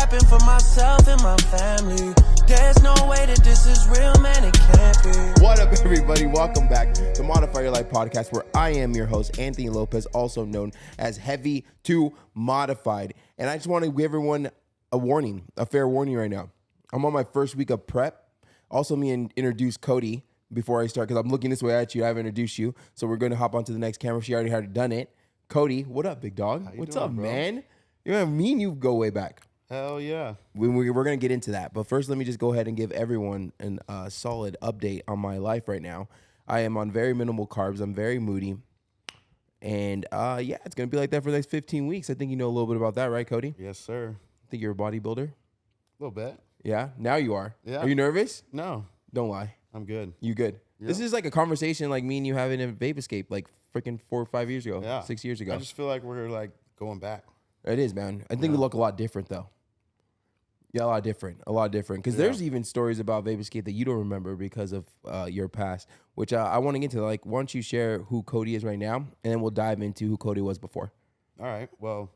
happen for myself and my family. There's no way that this is real, man, it can't be. What up, everybody? Welcome back to Modify Your Life podcast, where I am your host, Anthony Lopez, also known as Heavy to Modified. And I just want to give everyone a warning, a fair warning right now. I'm on my first week of prep. Also, me and introduce Cody before I start, because I'm looking this way at you. I haven't introduced you, so we're going to hop onto the next camera. She already had done it. Cody, what up, big dog? What's doing, up, bro? man? You know, me and you go way back. Hell yeah. We're going to get into that. But first, let me just go ahead and give everyone a solid update on my life right now. I am on very minimal carbs. I'm very moody. And yeah, it's going to be like that for the next 15 weeks. I think you know a little bit about that, right, Cody? Yes, sir. I think you're a bodybuilder. A little bit. Yeah, now you are. Yeah. Are you nervous? No, Don't lie. I'm good. You good? Yeah. This is like a conversation like me and you having in Vape Escape like freaking 4 or 5 years ago, Yeah. 6 years ago. I just feel like we're like going back. It is, man. I think we look a lot different, though. Yeah, a lot different. Because there's even stories about Vape Escape that you don't remember because of your past, which I want to get into. Like, why don't you share who Cody is right now, and then we'll dive into who Cody was before. All right. Well,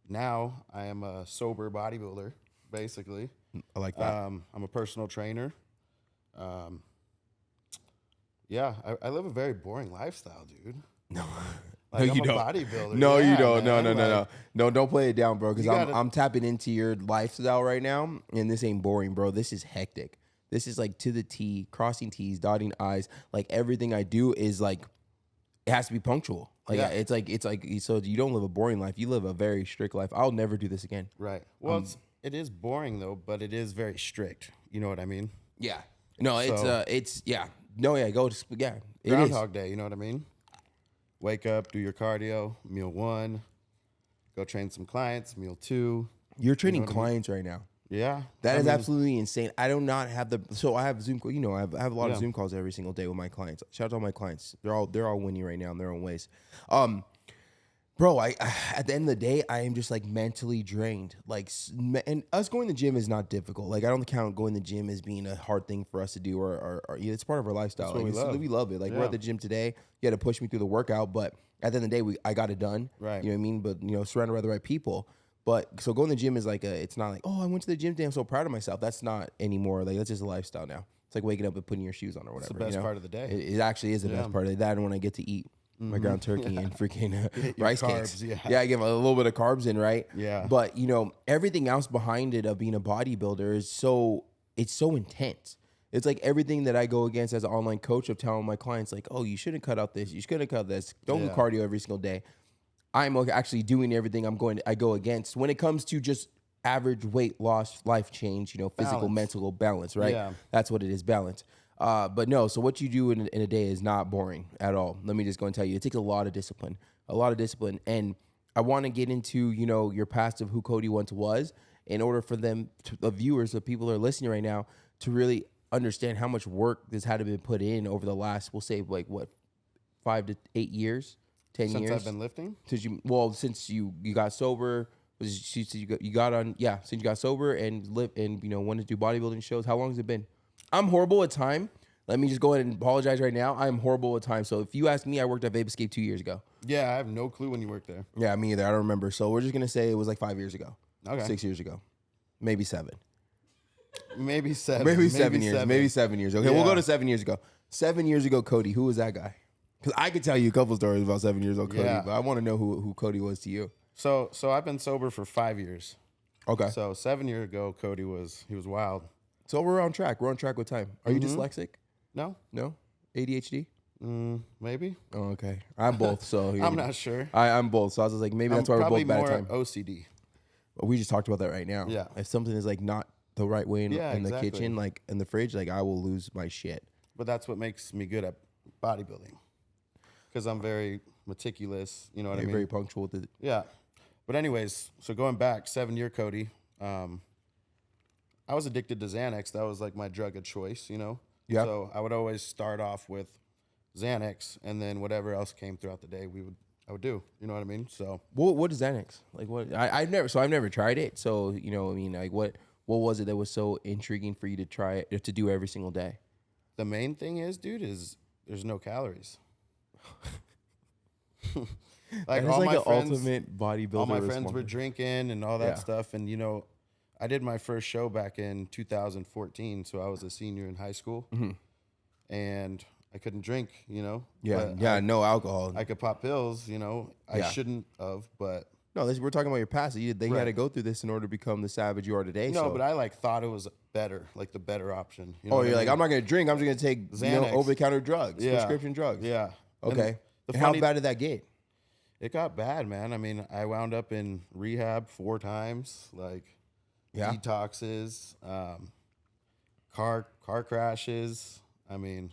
now I am a sober bodybuilder, basically. I like that. I'm a personal trainer. Yeah, I live a very boring lifestyle, dude. No. Like, No, I'm you a don't. bodybuilder. No, Yeah, you don't. man. No, don't play it down, bro, because You gotta- I'm tapping into your lifestyle right now, and this ain't boring, bro. This is hectic. This is like to the T, crossing T's, dotting I's. Like, everything I do is like, it has to be punctual. Like, Yeah. it's like, so you don't live a boring life. You live a very strict life. I'll never do this again. Right. Well, it is boring, though, but it is very strict. You know what I mean? Yeah. No, So- yeah. No, yeah, go to, yeah. It is. Groundhog Day, you know what I mean? Wake up, do your cardio, meal 1, go train some clients, meal 2. You're training what I mean? clients right now. Yeah. That I is mean, absolutely insane. I do not have so I have Zoom, I have a lot of Yeah. Zoom calls every single day with my clients. Shout out to all my clients. They're all winning right now in their own ways. Bro, I at the end of the day, I am just like mentally drained. Like, and us going to the gym is not difficult. Like, I don't count going to the gym as being a hard thing for us to do, or it's part of our lifestyle. That's what Like, we love. we love it. Like, we're Yeah. at the gym today. You had to push me through the workout, but at the end of the day, I got it done. Right. You know what I mean? But surrounded by the right people. But so going to the gym is like it's not like, oh, I went to the gym today, I'm so proud of myself. That's not anymore. Like, that's just a lifestyle now. It's like waking up and putting your shoes on or whatever. It's the best part of the day. It actually is the best part of the day. That and when I get to eat my ground turkey and freaking rice carbs, cakes. yeah. I give a little bit of carbs in, right? Yeah. But everything else behind it of being a bodybuilder is so intense. It's like everything that I go against as an online coach of telling my clients, like, oh, you shouldn't cut out this, you shouldn't cut this. Don't do Yeah. cardio every single day. I'm actually doing everything I go against when it comes to just average weight loss, life change, physical, Balance. mental balance, right? Yeah. That's what it is, balance. But no, so what you do in a day is not boring at all. Let me just go and tell you, it takes a lot of discipline. And I want to get into, your past of who Cody once was in order for them, the viewers, the people that are listening right now, to really understand how much work this had to be put in over the last, we'll say, like, what, 5 to 8 years, 10 Since years? I've been lifting? Since you got sober, since you got sober and wanted to do bodybuilding shows. How long has it been? I'm horrible at time. Let me just go ahead and apologize right now. I'm horrible at time. So if you ask me, I worked at Vape Escape 2 years ago. Yeah, I have no clue when you worked there. Yeah, me either. I don't remember. So we're just gonna say it was like 5 years ago. Okay. 6 years ago. Maybe 7. Maybe 7. Maybe 7 years. Maybe 7 years. Okay, we'll go Yeah. to 7 years ago. 7 years ago, Cody. Who was that guy? Because I could tell you a couple stories about 7 years old Cody, Yeah. but I want to know who Cody was to you. So I've been sober for 5 years. Okay. So 7 years ago, Cody was wild. So we're on track. We're on track with time. Are you dyslexic? No? No? ADHD? Maybe? Oh, okay. I'm both, so I'm not sure. I'm both. So I was like, maybe that's why I'm we're probably both bad more at time. OCD. But we just talked about that right now. Yeah. If something is like not the right way in the exactly. kitchen, like in the fridge, like I will lose my shit. But that's what makes me good at bodybuilding. Because I'm very meticulous, you know what I Like, mean? very punctual with it. Yeah. But anyways, so going back, 7-year Cody, I was addicted to Xanax. That was like my drug of choice, Yeah. So I would always start off with Xanax, and then whatever else came throughout the day, I would do. You know what I mean? So What is Xanax? Like what? I've never tried it. So like what was it that was so intriguing for you to try it to do every single day? the main thing is, dude, is there's no calories. Like all all like my an friends, ultimate bodybuilder. all my friends response. were drinking and all that Yeah. stuff, and I did my first show back in 2014, so I was a senior in high school, and I couldn't drink, No alcohol. I could pop pills, I Yeah. shouldn't have, but No, we're talking about your past. They had to go through this in order to become the savage you are today. no, so. but I like thought it was better, like the better option. You know Oh, what you're I like, mean? I'm not going to drink. I'm just going to take Xanax. over-the-counter drugs, Yeah. prescription drugs. Yeah. Okay. The And how funny- bad did that get? It got bad, man. I mean, I wound up in rehab 4 times, like Yeah. detoxes, car crashes. I mean,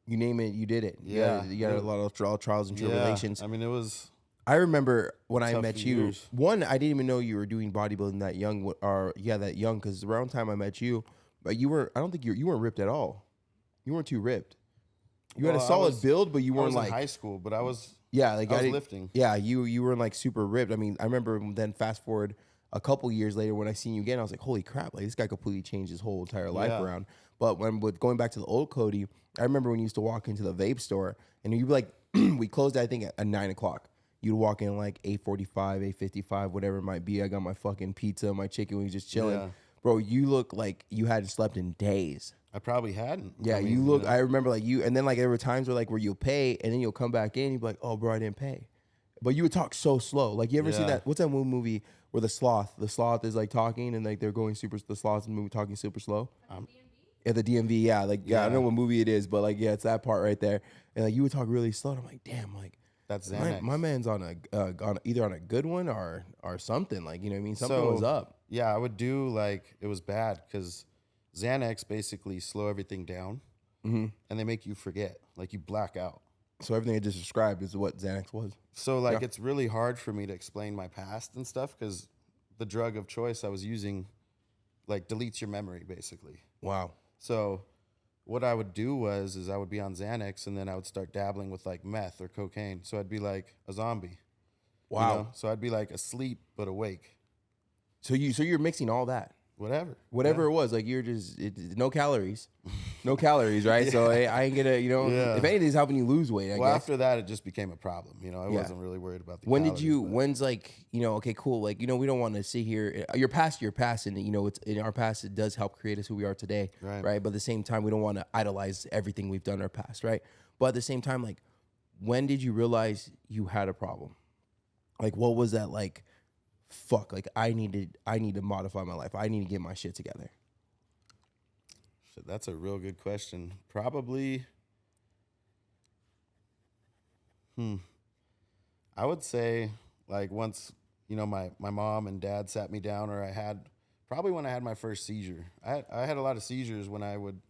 You name it, you did it. Yeah. You got a lot of trials and tribulations. yeah. I mean, it was I remember when I tough met few you. years. One, I didn't even know you were doing bodybuilding that young, that young. Because around the time I met you, but you were. I don't think you weren't ripped at all. You weren't too ripped. You had a Well, I solid was- build, but you I weren't was like in high school, but I was yeah, like I was didn't- lifting. Yeah, you weren't like super ripped. I mean, I remember then fast forward a couple years later when I seen you again, I was like, holy crap, like this guy completely changed his whole entire life Yeah. around. But with going back to the old Cody, I remember when you used to walk into the vape store and you'd be like, we closed I think at 9:00. You'd walk in like 8:45, 8:55, whatever it might be. I got my fucking pizza, my chicken wings, just chilling. Yeah. Bro, you look like you hadn't slept in days. I probably hadn't. Yeah, I mean, you look. know, I remember like you, and then like there were times where you'll pay, and then you'll come back in. You'd be like, "Oh, bro, I didn't pay," but you would talk so slow. Like you ever see Yeah. that? What's that movie where the sloth is like talking and like they're going super. The sloth's in the movie talking super slow. Yeah, the DMV. Yeah, like I don't know what movie it is, but like it's that part right there. And like you would talk really slow. And I'm like, damn, like that's my, Xanax. my man's on either on a good one or something. Like you know what I mean? Something was up. Yeah, I would do like it was bad because Xanax basically slow everything down, and they make you forget, like you black out. So everything I just described is what Xanax was. So like it's really hard for me to explain my past and stuff because the drug of choice I was using like deletes your memory basically. Wow. So what I would do is I would be on Xanax and then I would start dabbling with like meth or cocaine. So I'd be like a zombie. Wow. You know? So I'd be like asleep but awake. So you're mixing all that. Whatever. Whatever it was, like you're just no calories, right? So I ain't gonna, Yeah. if anything's helping you lose weight, I Well, guess. after that, it just became a problem. I Yeah. wasn't really worried about the When did calories, you? but- When's like, okay, cool. Like, we don't want to sit here. Your past, and it's in our past. It does help create us who we are today, Right. But at the same time, we don't want to idolize everything we've done in our past, right? But at the same time, like, when did you realize you had a problem? Like, what was that like? Fuck, like I need to modify my life. I need to get my shit together. Shit, that's a real good question. Probably. I would say like once, my mom and dad sat me down, or probably when I had my first seizure. I had a lot of seizures when I would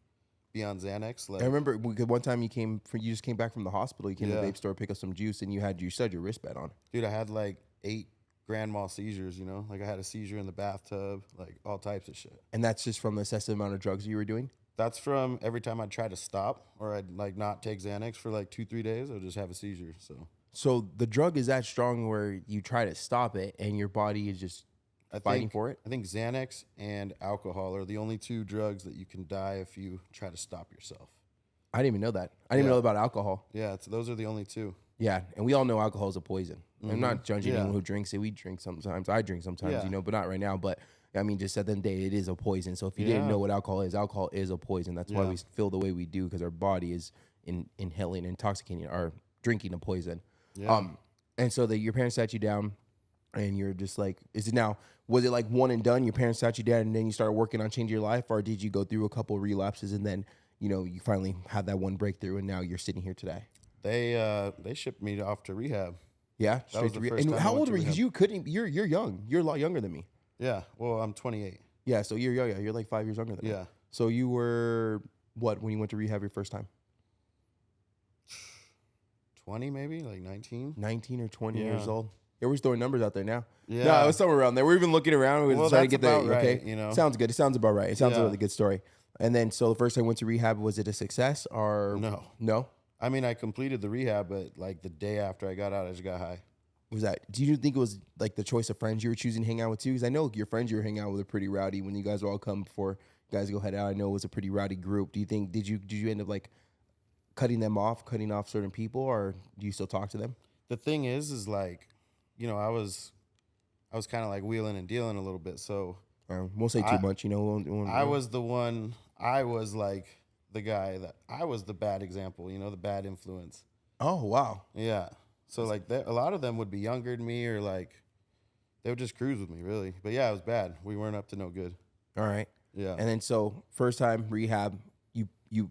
be on Xanax. Like I remember one time you just came back from the hospital. You came to the Yeah. vape store, pick up some juice, and you still had your wristband on. dude, I had like 8 grand mal seizures, like I had a seizure in the bathtub, like all types of shit. And that's just from the excessive amount of drugs you were doing? That's from every time I'd try to stop or I'd like not take Xanax for like 2-3 days, I would just have a seizure. So the drug is that strong where you try to stop it and your body is just fighting for it? I think Xanax and alcohol are the only 2 drugs that you can die if you try to stop yourself. I didn't even know that. I didn't even know about alcohol. Yeah, those are the only 2. Yeah, and we all know alcohol is a poison. I'm not judging Yeah. anyone who drinks it. We drink sometimes. I drink sometimes, Yeah. but not right now. But I mean, just at the end of the day, it is a poison. So if you didn't Yeah. know what alcohol is a poison. That's why Yeah. we feel the way we do, because our body is inhaling, intoxicating, or drinking a poison. Yeah. And so your parents sat you down, and you're just like, was it like one and done? Your parents sat you down, and then you started working on changing your life, or did you go through a couple relapses, and then you finally had that one breakthrough, and now you're sitting here today? They shipped me off to rehab. Yeah, That was straight the to rehab. first And time I how went old to were you? Because rehab. you're young. You're a lot younger than me. Yeah, well, I'm 28. Yeah, so you're young. You're like 5 years younger than me. Yeah. So you were what when you went to rehab your first time? 20 maybe, like 19. 19 or 20 Yeah. years old. Yeah, we're throwing numbers out there now. Yeah. No, it was somewhere around there. We're even looking around. We're Well, trying to that's get the about right, okay. Sounds good. It sounds about right. It sounds Yeah. like a good story. And then, so the first time I went to rehab, was it a success or No. No? I mean, I completed the rehab, but like the day after I got out, I just got high. Was that? Do you think it was like the choice of friends you were choosing to hang out with too? Because I know your friends you were hanging out with are pretty rowdy. When you guys all come before you guys go head out, I know it was a pretty rowdy group. Do you think did you end up like cutting off certain people, or do you still talk to them? The thing is like, I was kind of like wheeling and dealing a little bit. So Won't say too much, you know. I was the one. I was like the guy that I was the bad example, you know, the bad influence. Oh wow. Yeah. So like a lot of them would be younger than me, or like they would just cruise with me, really. But yeah, it was bad. We weren't up to no good. All right. Yeah. And then so first time rehab, you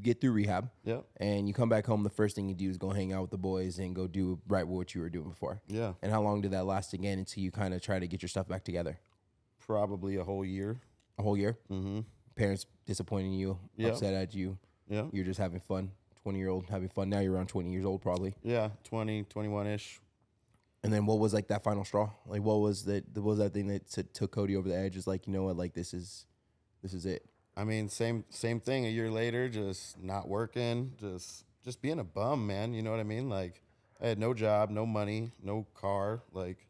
get through rehab. Yep. And you come back home. The first thing you do is go hang out with the boys and go do right what you were doing before. Yeah. And how long did that last again until you kind of try to get your stuff back together? Probably a whole year. A whole year. Mm-hmm. Parents disappointing you, upset at you. Yeah. You're just having fun. 20-year-old having fun. Now you're around 20 years old probably. Yeah, 20, 21-ish. And then what was like that final straw? Like what was that thing that took Cody over the edge? Is like, you know what, like this is it. I mean, same thing. A year later, just not working, just being a bum, man. You know what I mean? Like I had no job, no money, no car, like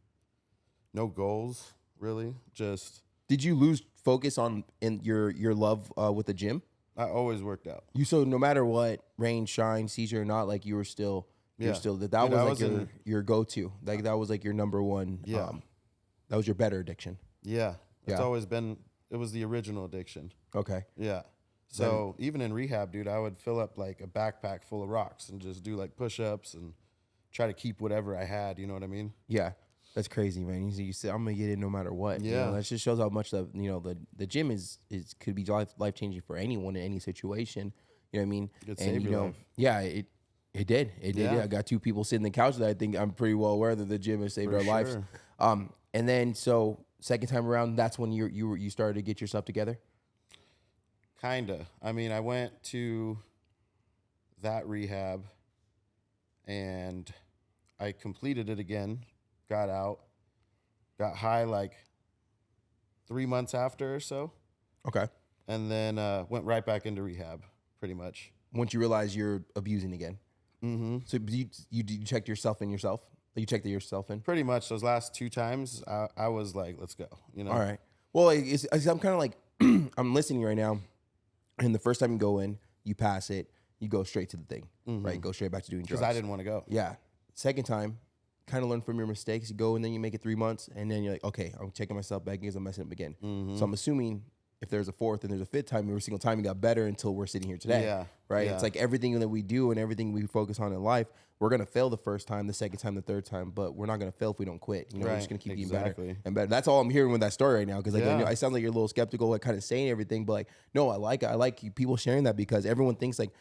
no goals, really. Just Did you lose focus in your love with the gym? I always worked out. So no matter what, rain, shine, seizure or not, like you were still that Dude, was like your go-to. Like that was like your number one. Yeah. That was your better addiction. Yeah. It's Yeah. always been, it was the original addiction. Okay. Yeah. So even in rehab, dude, I would fill up like a backpack full of rocks and just do like push-ups and try to keep whatever I had. You know what I mean? Yeah. That's crazy, man. You say I'm gonna get it no matter what. Yeah. You know, that just shows how much the gym is could be life changing for anyone in any situation. You know what I mean? It saved your life. Yeah, it did. Yeah. I got two people sitting on the couch that I think I'm pretty well aware that the gym has saved For our lives. sure. And then so second time around, that's when you started to get yourself together. Kinda. I mean, I went to that rehab and I completed it again, got out, got high like 3 months after or so, Okay. and then went right back into rehab pretty much. Once you realize you're abusing again. Mm-hmm. So you checked yourself in yourself? You checked it yourself in? Pretty much those last 2 times, I was like, let's go, you know? All right. Well, I'm kind of like, I'm listening right now, and the first time you go in, you pass it, you go straight to the thing, right? Go straight back to doing drugs. Because I didn't want to go. Yeah. Second time, kind of learn from your mistakes. You go and then you make it 3 months, and then you're like, okay, I'm checking myself back because I'm messing up again. So I'm assuming if there's a fourth and there's a fifth time, every single time you got better until we're sitting here today. Yeah. Right? Yeah. It's like everything that we do and everything we focus on in life, we're going to fail the first time, the second time, the third time, but we're not going to fail if we don't quit. You know, we're just Right. going to keep getting Exactly. better and better. That's all I'm hearing with that story right now. Because like, Yeah. I know, I sound like you're a little skeptical, like kind of saying everything, but like, no, I like people sharing that because everyone thinks like,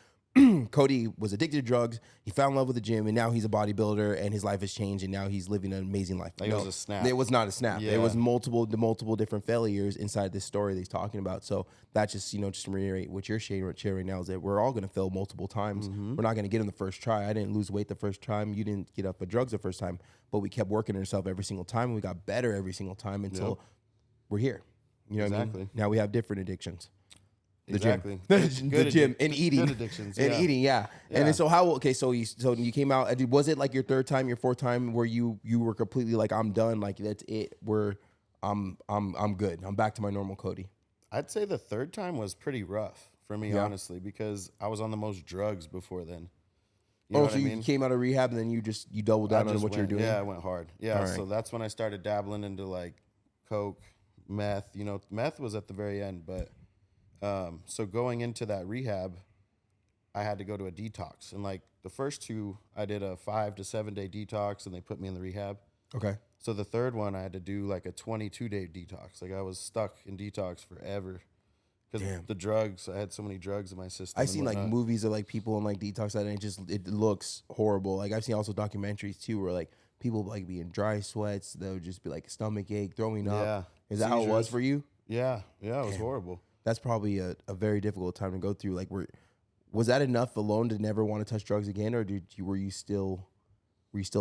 Cody was addicted to drugs. He fell in love with the gym, and now he's a bodybuilder, and his life has changed, and now he's living an amazing life. Like, it was a snap. It was not a snap. Yeah. It was multiple different failures inside this story that he's talking about. So that just just to reiterate what you're sharing right now is that we're all going to fail multiple times. We're not going to get in the first try. I didn't lose weight the first time. You didn't get off of drugs the first time, but we kept working on ourselves every single time, and we got better every single time until we're here. You know what I mean? Now we have different addictions. The Exactly. gym, the gym, and eating, Good addictions. and yeah. eating, yeah. Yeah. And then so so you came out. Was it like your third time, your fourth time, where you were completely like, I'm done, like that's it. I'm good. I'm back to my normal Cody. I'd say the third time was pretty rough for me, honestly, because I was on the most drugs before then. You know what I mean? You came out of rehab and then you doubled down on what you're doing. Yeah, I went hard. Yeah, All right. so that's when I started dabbling into like coke, meth. You know, meth was at the very end, but so going into that rehab, I had to go to a detox. And like the first 2, I did a 5 to 7 day detox and they put me in the rehab. Okay. So the third one, I had to do like a 22-day detox. Like I was stuck in detox forever because the drugs. I had so many drugs in my system. I've seen like movies of like people in like detox and it looks horrible. Like I've seen also documentaries too where like people like be in dry sweats. They'll just be like stomach ache, throwing up. Yeah. Is that how it was Seizures. for you? Yeah, it was horrible. That's probably a very difficult time to go through. Like, was that enough alone to never want to touch drugs again, or were you still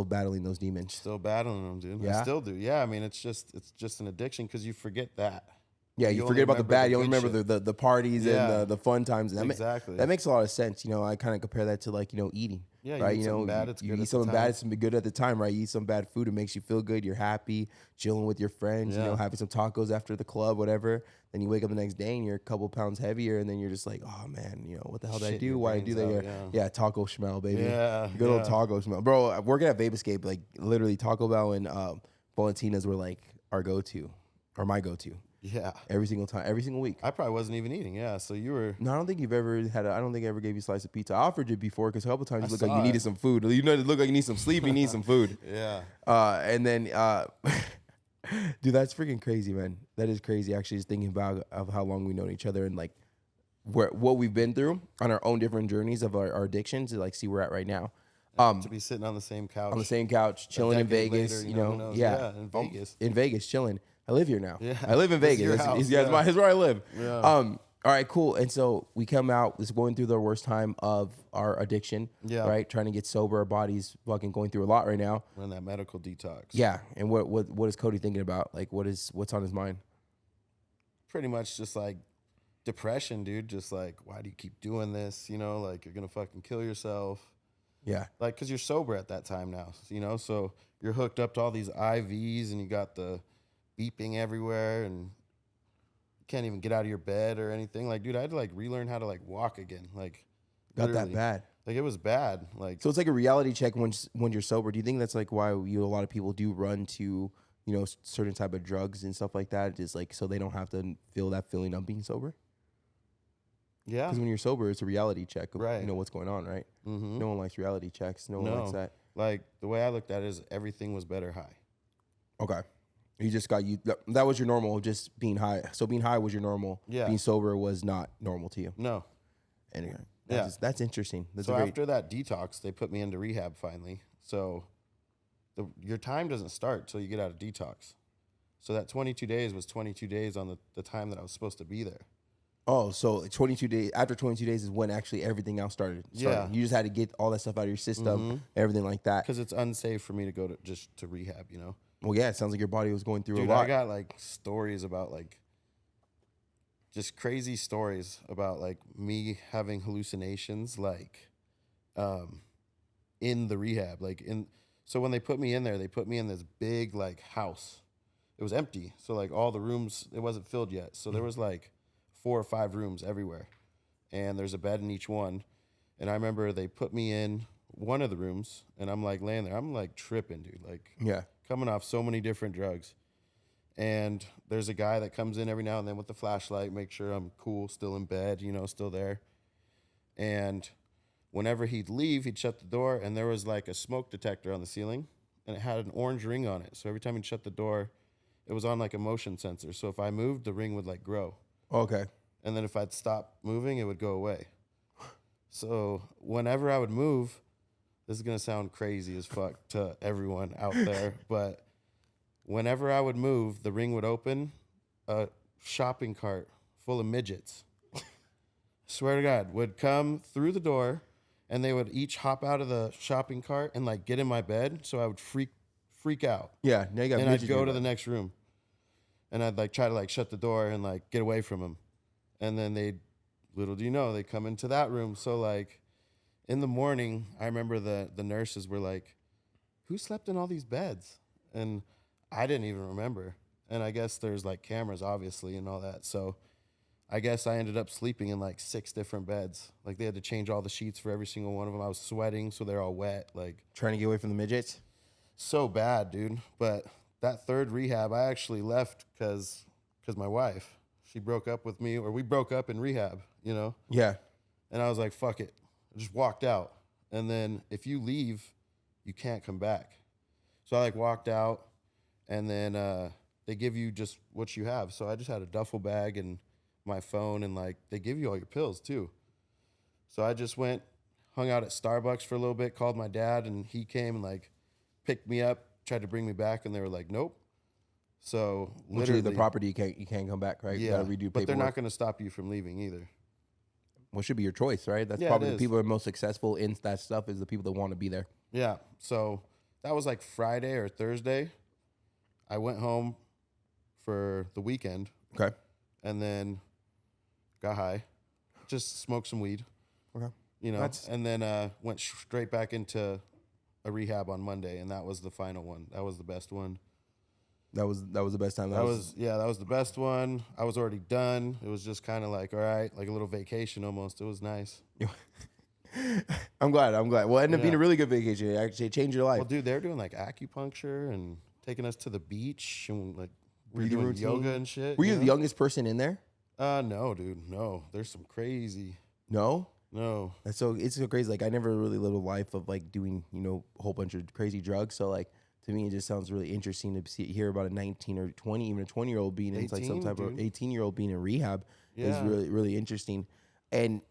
battling those demons? Still battling them, dude. Yeah? I still do. Yeah, I mean, it's just an addiction because you forget that. Yeah, you You forget only about the remember bad. the You only good remember the parties Yeah. and the fun times. And Exactly. That makes a lot of sense. You know, I kind of compare that to like eating. Yeah, you right. eat You know, something bad, it's you good eat at the something time. bad, it's good at the time, right? You eat some bad food, it makes you feel good. You're happy, chilling with your friends. You know, Yeah. having some tacos after the club, whatever. Then you wake up the next day and you're a couple pounds heavier, and then you're just like, oh man, you know what the hell did I Shitting do? your Why did I do brains that? out, Yeah, taco smell, baby. Yeah, good old yeah. taco smell, bro. Working at Vapescape, like literally Taco Bell and Valentina's were like our go-to, or my go-to. Yeah. Every single time, every single week. I probably wasn't even eating. Yeah. So you were. No, I don't think you've ever had. I don't think I ever gave you a slice of pizza. I offered it before because a couple times I you look like saw you needed it. some food. You know, it look like you need some sleep. You need some food. Yeah. And then, dude, that's freaking crazy, man. That is crazy. Actually, just thinking about of how long we known each other and like what we've been through on our own different journeys of our addictions to like see where we're at right now. To be sitting on the same couch. On the same couch, chilling in decade Vegas. later, you who know, knows? yeah, In Vegas. In Vegas, chilling. I live here now. Yeah. I live in This is Vegas. your That's, house, that's where I live. Yeah. All right, cool. And so we come out, this going through the worst time of our addiction. Yeah. Right, trying to get sober. Our body's fucking going through a lot right now. We're in that medical detox. Yeah. And what is Cody thinking about? Like, what's on his mind? Pretty much just like depression, dude. Just like, why do you keep doing this? You know, like you're gonna fucking kill yourself. Yeah. Like, because you're sober at that time now, you know? So you're hooked up to all these IVs and you got the beeping everywhere and you can't even get out of your bed or anything. Like, dude, I had to, like, relearn how to, like, walk again. Like, Got literally. that bad. Like, it was bad. Like, So it's like a reality check when you're sober. Do you think that's, like, why a lot of people do run to, you know, certain type of drugs and stuff like that? Just, like, so they don't have to feel that feeling of being sober? yeah. Because when you're sober, it's a reality check of, Right. you know, what's going on, right? Mm-hmm. No one likes reality checks. No one likes that. Like, the way I looked at it is everything was better high. Okay. You just got that was your normal, just being high. So being high was your normal. Yeah. Being sober was not normal to you. No. Anyway, Yeah. that's interesting. That's So a great. after that detox, they put me into rehab finally. So your time doesn't start till you get out of detox. So that 22 days was 22 days on the time that I was supposed to be there. Oh, so 22 days after 22 days is when actually everything else started. Yeah. You just had to get all that stuff out of your system, everything like that. Because it's unsafe for me to go to rehab, you know? Well, yeah, it sounds like your body was going through Dude, a lot. I got like stories about like just crazy stories about like me having hallucinations like in the rehab. So when they put me in there, they put me in this big like house. It was empty. So like all the rooms, it wasn't filled yet. So there was like 4 or 5 rooms everywhere. And there's a bed in each one. And I remember they put me in one of the rooms and I'm like laying there. I'm like tripping, dude. Like Yeah. coming off so many different drugs. And there's a guy that comes in every now and then with the flashlight, make sure I'm cool, still in bed, you know, still there. And whenever he'd leave, he'd shut the door and there was like a smoke detector on the ceiling and it had an orange ring on it. So every time he'd shut the door, it was on like a motion sensor. So if I moved, the ring would like grow. Okay. And then if I'd stop moving, it would go away. So whenever I would move, this is going to sound crazy as fuck to everyone out there, but whenever I would move, the ring would open, a shopping cart full of midgets, swear to God, would come through the door and they would each hop out of the shopping cart and like get in my bed. So I would freak out. Yeah. Now you got And I'd midgets in go your to bed. the next room and I'd like try to like shut the door and like get away from them. And then little do you know, they come into that room. So like in the morning, I remember the nurses were like, who slept in all these beds? And I didn't even remember. And I guess there's like cameras obviously and all that. So I guess I ended up sleeping in like 6 different beds. Like they had to change all the sheets for every single one of them. I was sweating, so they're all wet. Like Trying to get away from the midgets. so bad, dude. But that third rehab, I actually left because my wife, she broke up with me, or we broke up in rehab, you know? Yeah. And I was like, fuck it. I just walked out. And then if you leave, you can't come back. So I like walked out and then they give you just what you have. So I just had a duffel bag and my phone and like they give you all your pills too. So I just went, hung out at Starbucks for a little bit, called my dad and he came and like picked me up, tried to bring me back and they were like, nope. So Literally literally the property you can't come back, right? You yeah, gotta redo paperwork. but they're not going to stop you from leaving either. What should be your choice, right? That's Yeah, probably it the is. people that are most successful in that stuff is the people that want to be there. Yeah. So that was like Friday or Thursday. I went home for the weekend Okay. and then got high, just smoked some weed, Okay. you know, That's- and then went straight back into a rehab on Monday. And that was the final one. That was the best one. That was the best time. That was the best one. I was already done. It was just kind of like, all right, like a little vacation almost. It was nice. I'm glad. Well, it ended up being Yeah. a really good vacation. It actually changed your life. Well, dude, they were doing like acupuncture and taking us to the beach and like breathing doing routine, yoga and shit. Were you the youngest person in there? No, dude, no. There's some crazy. No. No. It's so crazy. Like I never really lived a life of like doing, a whole bunch of crazy drugs. So like to me, it just sounds really interesting to hear about a 19 or 20, even a 20-year-old being in like some 18, type of dude. 18-year-old being in rehab is Yeah. really, really interesting. And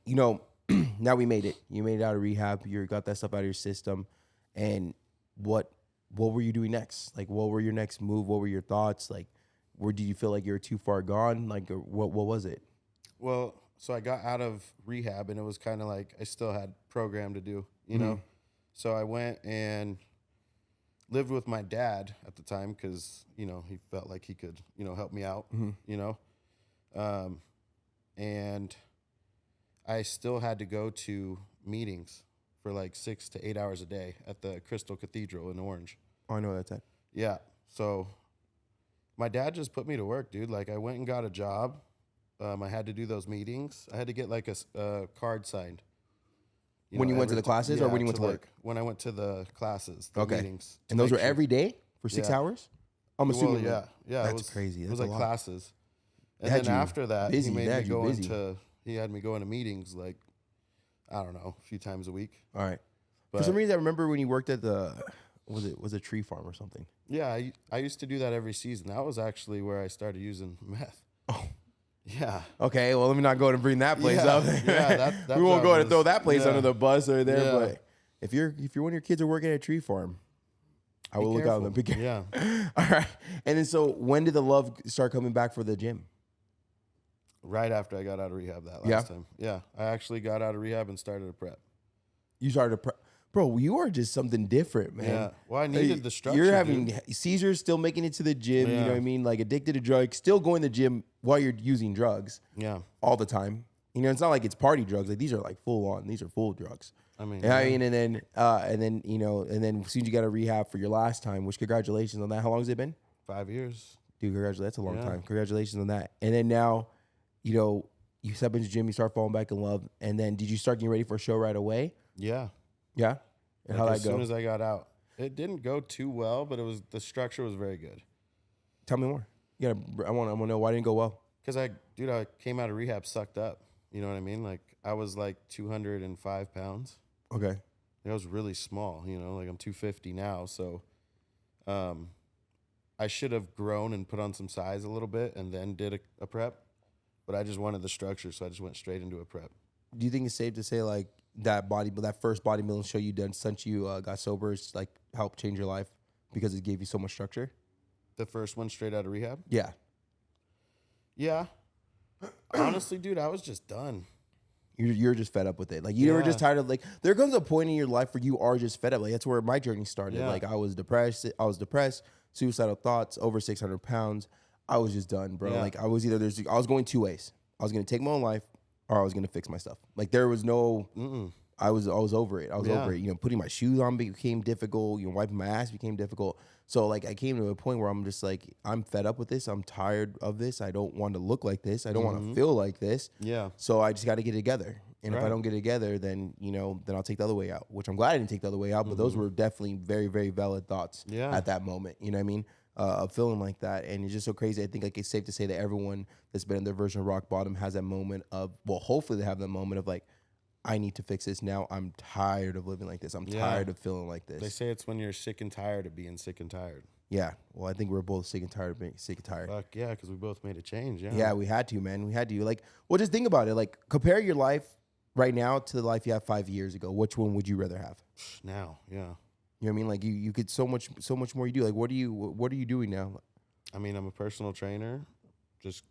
now we made it. You made it out of rehab. You got that stuff out of your system. And what were you doing next? Like, what were your next move? What were your thoughts? Like, where did you feel like you were too far gone? Like, or what was it? Well, so I got out of rehab, and it was kind of like I still had program to do, you know? So I went and lived with my dad at the time because, he felt like he could, help me out, and I still had to go to meetings for like 6 to 8 hours a day at the Crystal Cathedral in Orange. Oh, I know that's it. Yeah. So my dad just put me to work, dude. Like I went and got a job. I had to do those meetings. I had to get like a card signed. When you went to the classes or when you went to work? When I went to the classes, the Okay. meetings. And those were every day for 6 hours? I'm assuming. Well, yeah. That's crazy. It was That's like a lot. classes. And Had then you after that, busy. he made They me had you go busy. he had me go into meetings like, I don't know, a few times a week. All right. But For some reason, I remember when you worked at was it tree farm or something? yeah, I used to do that every season. That was actually where I started using meth. Oh. Yeah. Okay, well, let me not go and bring that place Yeah, up. yeah, that we won't go job and throw that place yeah. under the bus or there. Yeah. But if one of your kids are working at a tree farm, I will look out on them. Be careful. Yeah. All right. And then so when did the love start coming back for the gym? Right after I got out of rehab that last time. Yeah. I actually got out of rehab and started a prep. You started Bro, you are just something different, man. Yeah. Well, I needed the structure. You're having dude. seizures, still making it to the gym. You know Yeah. what I mean? Like addicted to drugs, still going to the gym while you're using drugs. Yeah. All the time. It's not like it's party drugs. Like these are like full on. These are full drugs. I mean, And then as soon as you got a rehab for your last time, which congratulations on that. How long has it been? 5 years. Dude, congratulations. That's a long Yeah. time. Congratulations on that. And then now, you step into the gym, you start falling back in love. And then did you start getting ready for a show right away? Yeah. Yeah. And Like how'd as that go? soon as I got out, it didn't go too well, but the structure was very good. Tell me more. I want to know why it didn't go well. Because I came out of rehab sucked up. You know what I mean? Like I was like 205 pounds. Okay. I was really small, like I'm 250 now. So I should have grown and put on some size a little bit and then did a prep. But I just wanted the structure, so I just went straight into a prep. Do you think it's safe to say like that first bodybuilding show you done since you got sober is like helped change your life because it gave you so much structure? The first one straight out of rehab? Yeah. Yeah. Honestly, dude, I was just done. You're just fed up with it. Like you were just tired of there comes a point in your life where you are just fed up. Like that's where my journey started. Yeah. Like I was depressed, suicidal thoughts, over 600 pounds. I was just done, bro. Yeah. Like I was going two ways. I was going to take my own life or I was going to fix my stuff. Like there was no, I was over it. I was over it. Putting my shoes on became difficult. Wiping my ass became difficult. So like I came to a point where I'm just like, I'm fed up with this. I'm tired of this. I don't want to look like this. I don't want to feel like this. Yeah. So I just got to get it together. And if I Right. don't get it together, then I'll take the other way out. Which I'm glad I didn't take the other way out. But those were definitely very, very valid thoughts at that moment. You know what I mean? Of feeling like that. And it's just so crazy. I think like it's safe to say that everyone that's been in their version of rock bottom has that moment of, well, hopefully they have that moment of like, I need to fix this now. I'm tired of living like this. I'm tired of feeling like this. They say it's when you're sick and tired of being sick and tired. Yeah. Well, I think we're both sick and tired of being sick and tired. Fuck yeah, because we both made a change. Yeah. Yeah, we had to, man. We had to. Like, well, just think about it. Like, compare your life right now to the life you had 5 years ago. Which one would you rather have? Now, yeah. You know what I mean? Like, you could so much more you do. Like, what are you doing now? I mean, I'm a personal trainer, just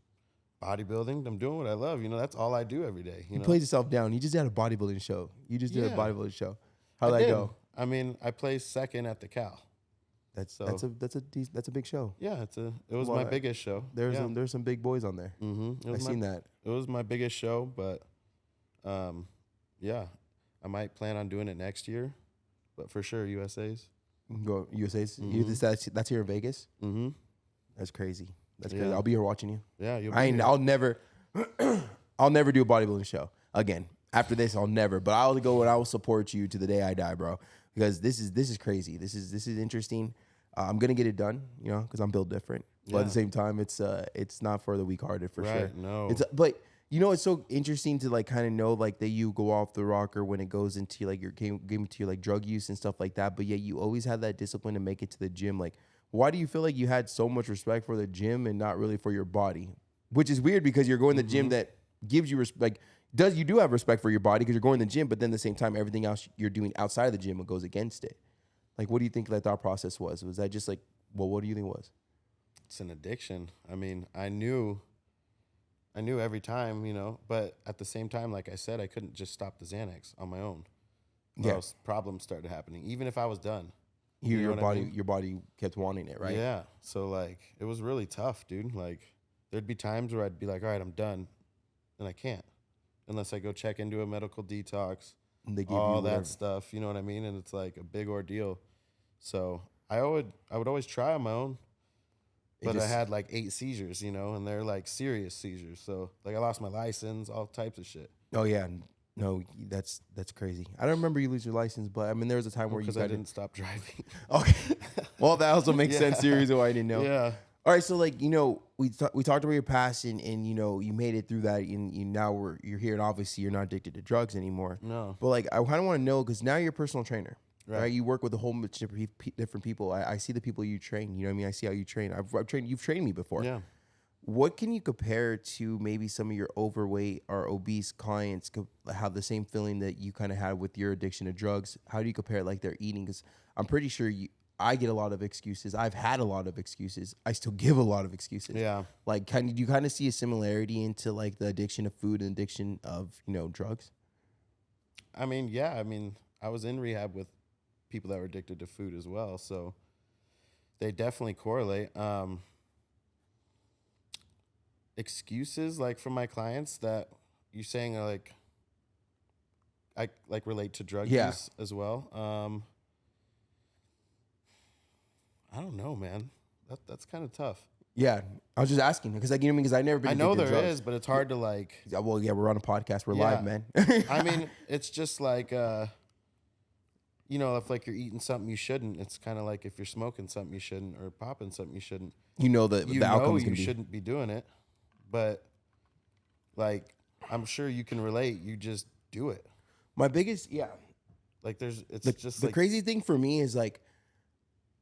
bodybuilding. I'm doing what I love. That's all I do every day. You plays yourself down. You just had a bodybuilding show. You just did a Yeah. bodybuilding show. How'd I that did. go? I mean, I placed second at the Cal. That's a big show. Yeah, it was Well, my biggest show. There's some big boys on there. Mm-hmm. I seen that. It was my biggest show, but yeah, I might plan on doing it next year, but for sure USA's. You can go USA's. Mhm. That's here in Vegas. Mm-hmm. That's crazy. That's crazy. Yeah. I'll be here watching you. Yeah, you'll I'll never I'll never do a bodybuilding show again. After this, I'll never. But I'll go and I will support you to the day I die, bro. Because this is crazy. This is interesting. I'm gonna get it done, because I'm built different. but at the same time, it's not for the weak-hearted for sure. No. But you know, it's so interesting to like kind of know like that you go off the rocker when it goes into like your game to your like drug use and stuff like that. But yet you always had that discipline to make it to the gym. Like, why do you feel like you had so much respect for the gym and not really for your body? Which is weird because you're going to the gym that gives you respect. You do have respect for your body because you're going to the gym, but then at the same time, everything else you're doing outside of the gym goes against it. Like, what do you think that thought process was? Was that just like, well, what do you think it was? It's an addiction. I mean, I knew every time, you know, but at the same time, like I said, I couldn't just stop the Xanax on my own. Else problems started happening, even if I was done. Your body kept wanting it, right? Yeah. So like, it was really tough, dude. Like, there'd be times where I'd be like, all right, I'm done, and I can't unless I go check into a medical detox. And they give all you that whatever. stuff, you know what I mean? And it's like a big ordeal. So I would always try on my own. But I had like 8 seizures, you know, and they're like serious seizures. So like I lost my license, all types of shit. Oh yeah, no, that's crazy. I don't remember you lose your license, but I mean there was a time where because I didn't stop driving. Okay, well that also makes sense. Series why I didn't know. Yeah. All right, so like you know we talked about your past and you know you made it through that and now you're here and obviously you're not addicted to drugs anymore. No. But like I kind of want to know because now you're a personal trainer. Right. You work with a whole bunch of different people. I see the people you train. You know what I mean? I see how you train. I've trained. You've trained me before. Yeah. What can you compare to maybe some of your overweight or obese clients have the same feeling that you kind of had with your addiction to drugs? How do you compare like their eating? Because I'm pretty sure I get a lot of excuses. I've had a lot of excuses. I still give a lot of excuses. Yeah. Like, do you kind of see a similarity into like the addiction of food and addiction of, you know, drugs? I mean, yeah. I mean, I was in rehab with people that were addicted to food as well. So they definitely correlate. Excuses like from my clients that you're saying are like, I like relate to drug use as well. I don't know, man. That's kind of tough. Yeah, I was just asking because like you know because I've never been. I know addicted to there drugs. is, but it's hard to like. Yeah, well, yeah, we're on a podcast. We're live, man. I mean, it's just like, you know, if like you're eating something you shouldn't, it's kind of like if you're smoking something you shouldn't or popping something you shouldn't. You know the outcome is going to be. Shouldn't be doing it, but like I'm sure you can relate. You just do it. My biggest, Like it's just the like, crazy thing for me is like,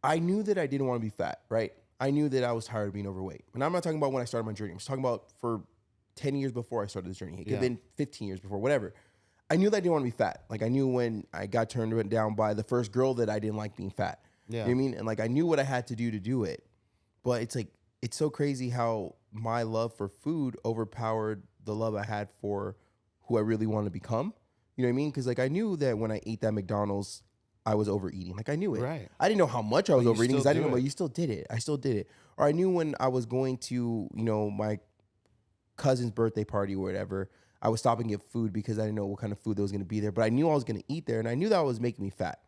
I knew that I didn't want to be fat, right? I knew that I was tired of being overweight. And I'm not talking about when I started my journey. I'm just talking about for 10 years before I started this journey. It could have been 15 years before, whatever. I knew that I didn't want to be fat. Like I knew when I got turned down by the first girl that I didn't like being fat. Yeah. You know what I mean? And like I knew what I had to do it. But it's like, it's so crazy how my love for food overpowered the love I had for who I really want to become. You know what I mean? Because like I knew that when I ate that McDonald's, I was overeating. Like I knew it. Right. I didn't know how much I was overeating because I didn't know, do it. but you still did it. I still did it. Or I knew when I was going to, you know, my cousin's birthday party or whatever, I would stop and get food because I didn't know what kind of food that was going to be there. But I knew I was going to eat there, and I knew that was making me fat.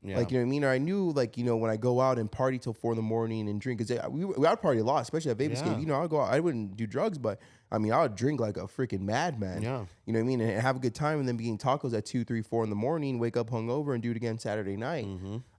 Yeah. Like, you know what I mean? Or I knew, like, you know, when I go out and party till 4 a.m. and drink, because we would party a lot, especially at Babyscape. You know, I'd go out, I wouldn't do drugs, but I mean, I would drink like a freaking madman. Yeah. You know what I mean? And have a good time and then be eating tacos at 2, 3, 4 in, wake up hungover and do it again Saturday night.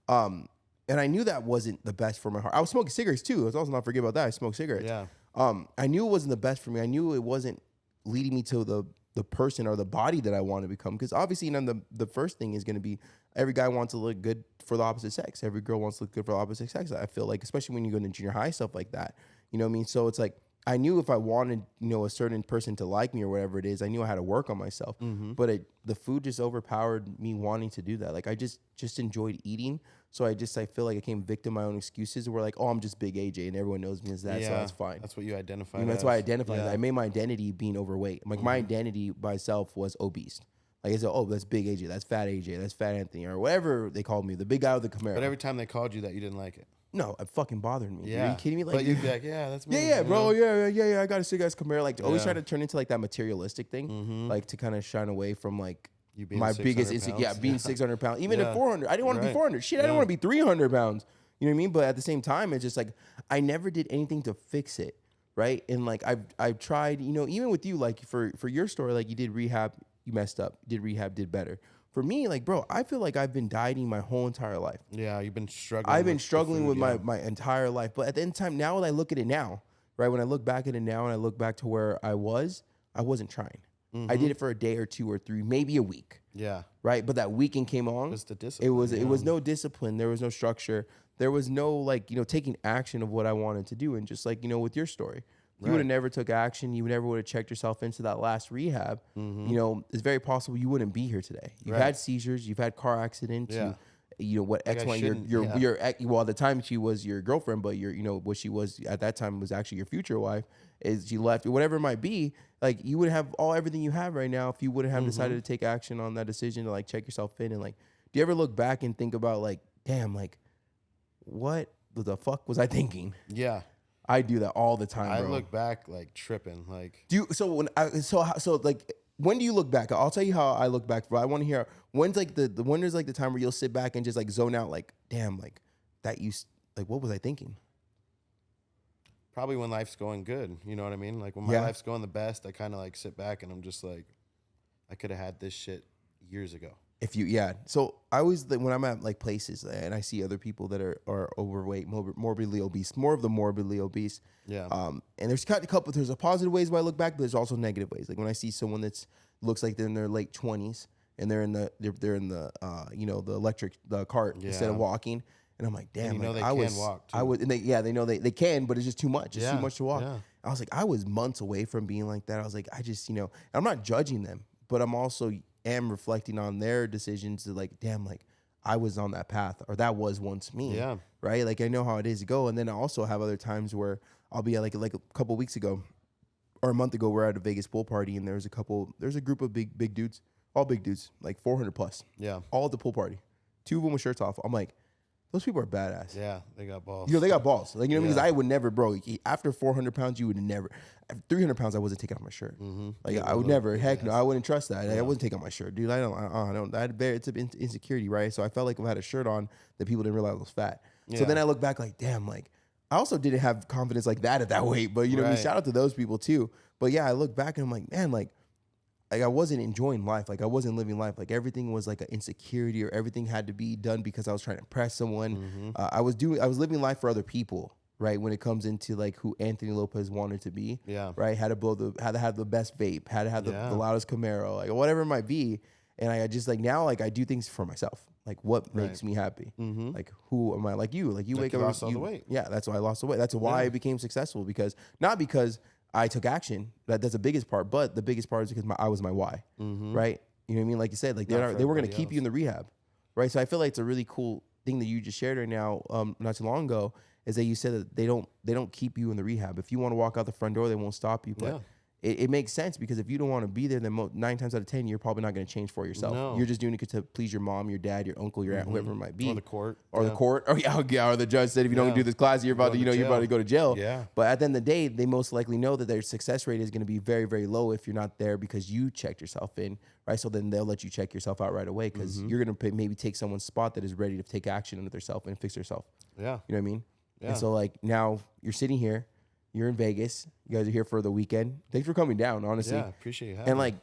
And I knew that wasn't the best for my heart. I was smoking cigarettes too. Let's also not forget about that. I smoked cigarettes. Yeah. I knew it wasn't the best for me. I knew it wasn't leading me to the person or the body that I want to become. Because obviously, you know, the first thing is going to be every guy wants to look good for the opposite sex. Every girl wants to look good for the opposite sex. I feel like, especially when you go into junior high, stuff like that. You know what I mean? So it's like, I knew if I wanted, you know, a certain person to like me or whatever it is, I knew I had to work on myself. But the food just overpowered me wanting to do that. Like I just enjoyed eating. So I feel like I became victim of my own excuses. Where like, oh, I'm just big AJ and everyone knows me as that, so that's fine. That's what you identify. You know, that's why I identified that. I made my identity being overweight. Like my identity by itself was obese. Like I said, oh, that's big AJ, that's fat AJ, that's fat Anthony, or whatever they called me, the big guy with the Camaro. But every time they called you that, you didn't like it. No, it fucking bothered me. Yeah. Are you kidding me? Like, but you'd be like, yeah, that's me. yeah, you bro. know? Yeah. I got a sick ass Camaro. Like, always Yeah. try to turn into like that materialistic thing, like to kind of shine away from like You being my 600 biggest instinct. Yeah, pounds. being 600 pounds, even at Yeah. 400. I didn't want to be Right. 400. Shit, I didn't want to be 300 pounds. You know what I mean? But at the same time, it's just like I never did anything to fix it, right? And like I've tried, you know, even with you, like for your story, like you did rehab, you messed up. Did rehab, did better. for me, like, bro, I feel like I've been dieting my whole entire life. Yeah, you've been struggling. I've been with the struggling food, with my entire life. But at the end of time, now when I look at it now, right, when I look back at it now and I look back to where I wasn't trying. I did it for a day or 2 or 3, maybe a week. Yeah. Right. But that weekend came on. It was the discipline. It was no discipline. There was no structure. There was no, like, taking action of what I wanted to do. And just like, with your story, you would have never took action. You never would have checked yourself into that last rehab. It's very possible you wouldn't be here today. You've had seizures. You've had car accidents. What X, Y, your well, at the time she was your girlfriend, but what she was at that time was actually your future wife. Is she left, whatever it might be, like you would have everything you have right now if you wouldn't have decided to take action on that decision to like check yourself in. And like, do you ever look back and think about like, damn, like what the fuck was I thinking? Yeah. I do that all the time, bro. I look back like tripping. Like, when do you look back? I'll tell you how I look back, bro. I want to hear when's like when there's like the time where you'll sit back and just like zone out, like, damn, like that what was I thinking? Probably when life's going good. You know what I mean? Like when my life's going the best, I kind of like sit back and I'm just like, I could have had this shit years ago. So I always, when I'm at like places and I see other people that are overweight, morbidly obese, more of the morbidly obese. Yeah. And there's there's a positive ways where I look back, but there's also negative ways. Like when I see someone that's looks like they're in their late 20s and they're in the the electric cart instead of walking. And I'm like, damn, and like, they can walk too. They know they can, but it's just too much. It's too much to walk. Yeah. I was like, I was months away from being like that. I was like, I just, I'm not judging them, but I'm also am reflecting on their decisions to like, damn, like I was on that path, or that was once me. Yeah. Right. Like I know how it is to go. And then I also have other times where I'll be at like a couple weeks ago or a month ago, we're at a Vegas pool party and there's a group of big dudes, all big dudes, like 400 plus. Yeah. All at the pool party. 2 of them with shirts off. I'm like, those people are badass. Yeah, they got balls. They got balls. Like, because I would never, bro. After 400 pounds, you would never. After 300 pounds, I wasn't taking off my shirt. Like, I would never. Heck no, I wouldn't trust that. Like, I wasn't taking off my shirt, dude. I don't. It's an insecurity, right? So I felt like if I had a shirt on, that people didn't realize I was fat. Yeah. So then I look back, like, damn, like I also didn't have confidence like that at that weight. But shout out to those people too. But yeah, I look back and I'm like, man, like I wasn't enjoying life. Like I wasn't living life. Like everything was like an insecurity, or everything had to be done because I was trying to impress someone. I was living life for other people, right? When it comes into like who Anthony Lopez wanted to be, right? Had to have the best vape, had to have the loudest Camaro, like whatever it might be. And I just like now, like I do things for myself. Like what makes me happy? Like who am I? Like you wake up. Lost all the weight. Yeah, that's why I lost the weight. That's why I became successful, because not because I took action. That's the biggest part. But the biggest part is because I was my why, right? You know what I mean? Like you said, like they were going to keep you in the rehab, right? So I feel like it's a really cool thing that you just shared right now, not too long ago, is that you said that they don't keep you in the rehab. If you want to walk out the front door, they won't stop you. But it makes sense, because if you don't want to be there, then 9 times out of 10, you're probably not going to change for yourself. No. You're just doing it to please your mom, your dad, your uncle, your aunt, whoever it might be, or the court, or the judge said if you don't do this class, you're about to go to jail. Yeah. But at the end of the day, they most likely know that their success rate is going to be very, very low if you're not there because you checked yourself in, right? So then they'll let you check yourself out right away, because you're going to maybe take someone's spot that is ready to take action into themselves and fix themselves. Yeah. You know what I mean? Yeah. And so like now you're sitting here. You're in Vegas. You guys are here for the weekend. Thanks for coming down, honestly. Yeah, appreciate you having And like,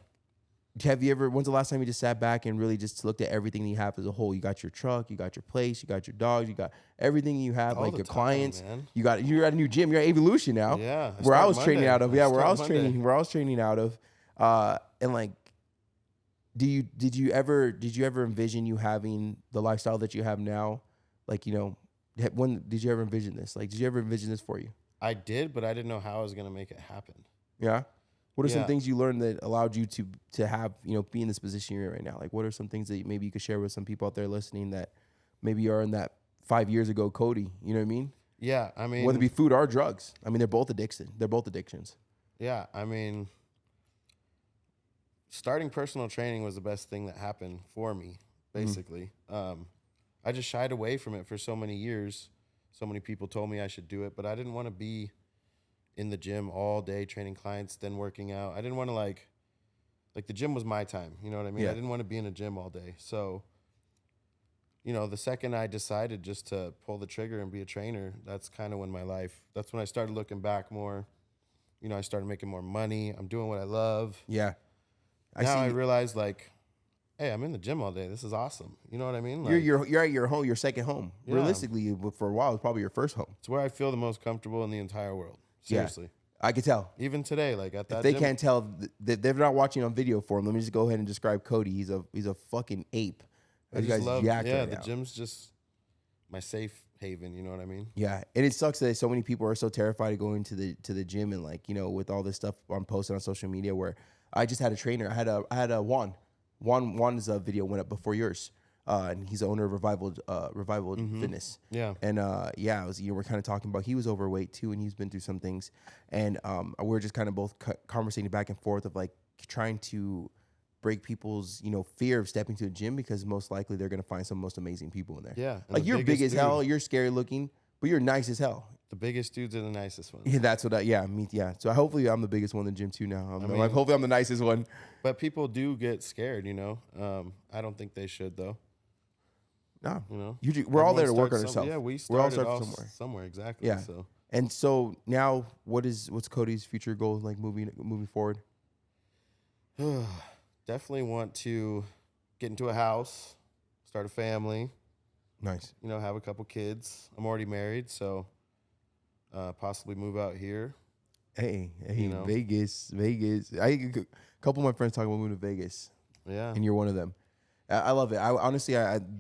when's the last time you just sat back and really just looked at everything that you have as a whole? You got your truck, you got your place, you got your dogs, you got everything you have, like your clients. Man. You're at a new gym. You're at Evolution now. Yeah. Where I was training out of. Yeah, where I was training out of. And like, did you ever envision you having the lifestyle that you have now? Like, when did you ever envision this? Like, did you ever envision this for you? I did, but I didn't know how I was going to make it happen. Yeah. What are some things you learned that allowed you to have, be in this position you're in right now? Like, what are some things that maybe you could share with some people out there listening that maybe are in that 5 years ago Cody? You know what I mean? Yeah, I mean, whether it be food or drugs. I mean, they're both addictions. Yeah, I mean, starting personal training was the best thing that happened for me, basically. I just shied away from it for so many years. So many people told me I should do it, but I didn't want to be in the gym all day training clients, then working out. I didn't want to like the gym was my time. You know what I mean? Yeah. I didn't want to be in a gym all day. So, the second I decided just to pull the trigger and be a trainer, that's kind of when that's when I started looking back more. I started making more money. I'm doing what I love. Yeah. I realized like hey, I'm in the gym all day. This is awesome. You know what I mean? You're at your home, your second home. Yeah. Realistically, for a while, it's probably your first home. It's where I feel the most comfortable in the entire world. Seriously. Yeah, I could tell. Even today, like at that If they gym, can't tell that they're not watching on video for him, let me just go ahead and describe Cody. He's a fucking ape. I You just guys love, yacked yeah, right the now. gym's just my safe haven, you know what I mean? Yeah, and it sucks that so many people are so terrified of going to the gym and like, you know, with all this stuff I'm posting on social media where I just had a trainer. I had a Juan's video went up before yours. And he's the owner of Revival Fitness. Yeah. And yeah, it was, you know, we're kind of talking about he was overweight too, and he's been through some things, and we're just kind of both conversating back and forth of like trying to break people's, you know, fear of stepping to a gym because most likely they're gonna find some most amazing people in there. Yeah. and like the you're big biggest as dude- hell, you're scary looking, but you're nice as hell. The biggest dudes are the nicest ones. Yeah, that's what I. Yeah, me. Yeah. So hopefully I'm the biggest one in the gym too now. I mean- Hopefully I'm the nicest one. But people do get scared, you know? I don't think they should, though. No, You know? we're all there to Everyone work on starts some- ourselves. Yeah, we We're all started starting off somewhere. somewhere, exactly. Yeah. So And so now, what's Cody's future goals like moving forward? definitely want to get into a house, start a family, Nice. you know, have a couple kids. I'm already married, so possibly move out here. Hey, You know? Vegas. A couple of my friends talking about moving to Vegas, Yeah. and you're one of them. I love it. I honestly,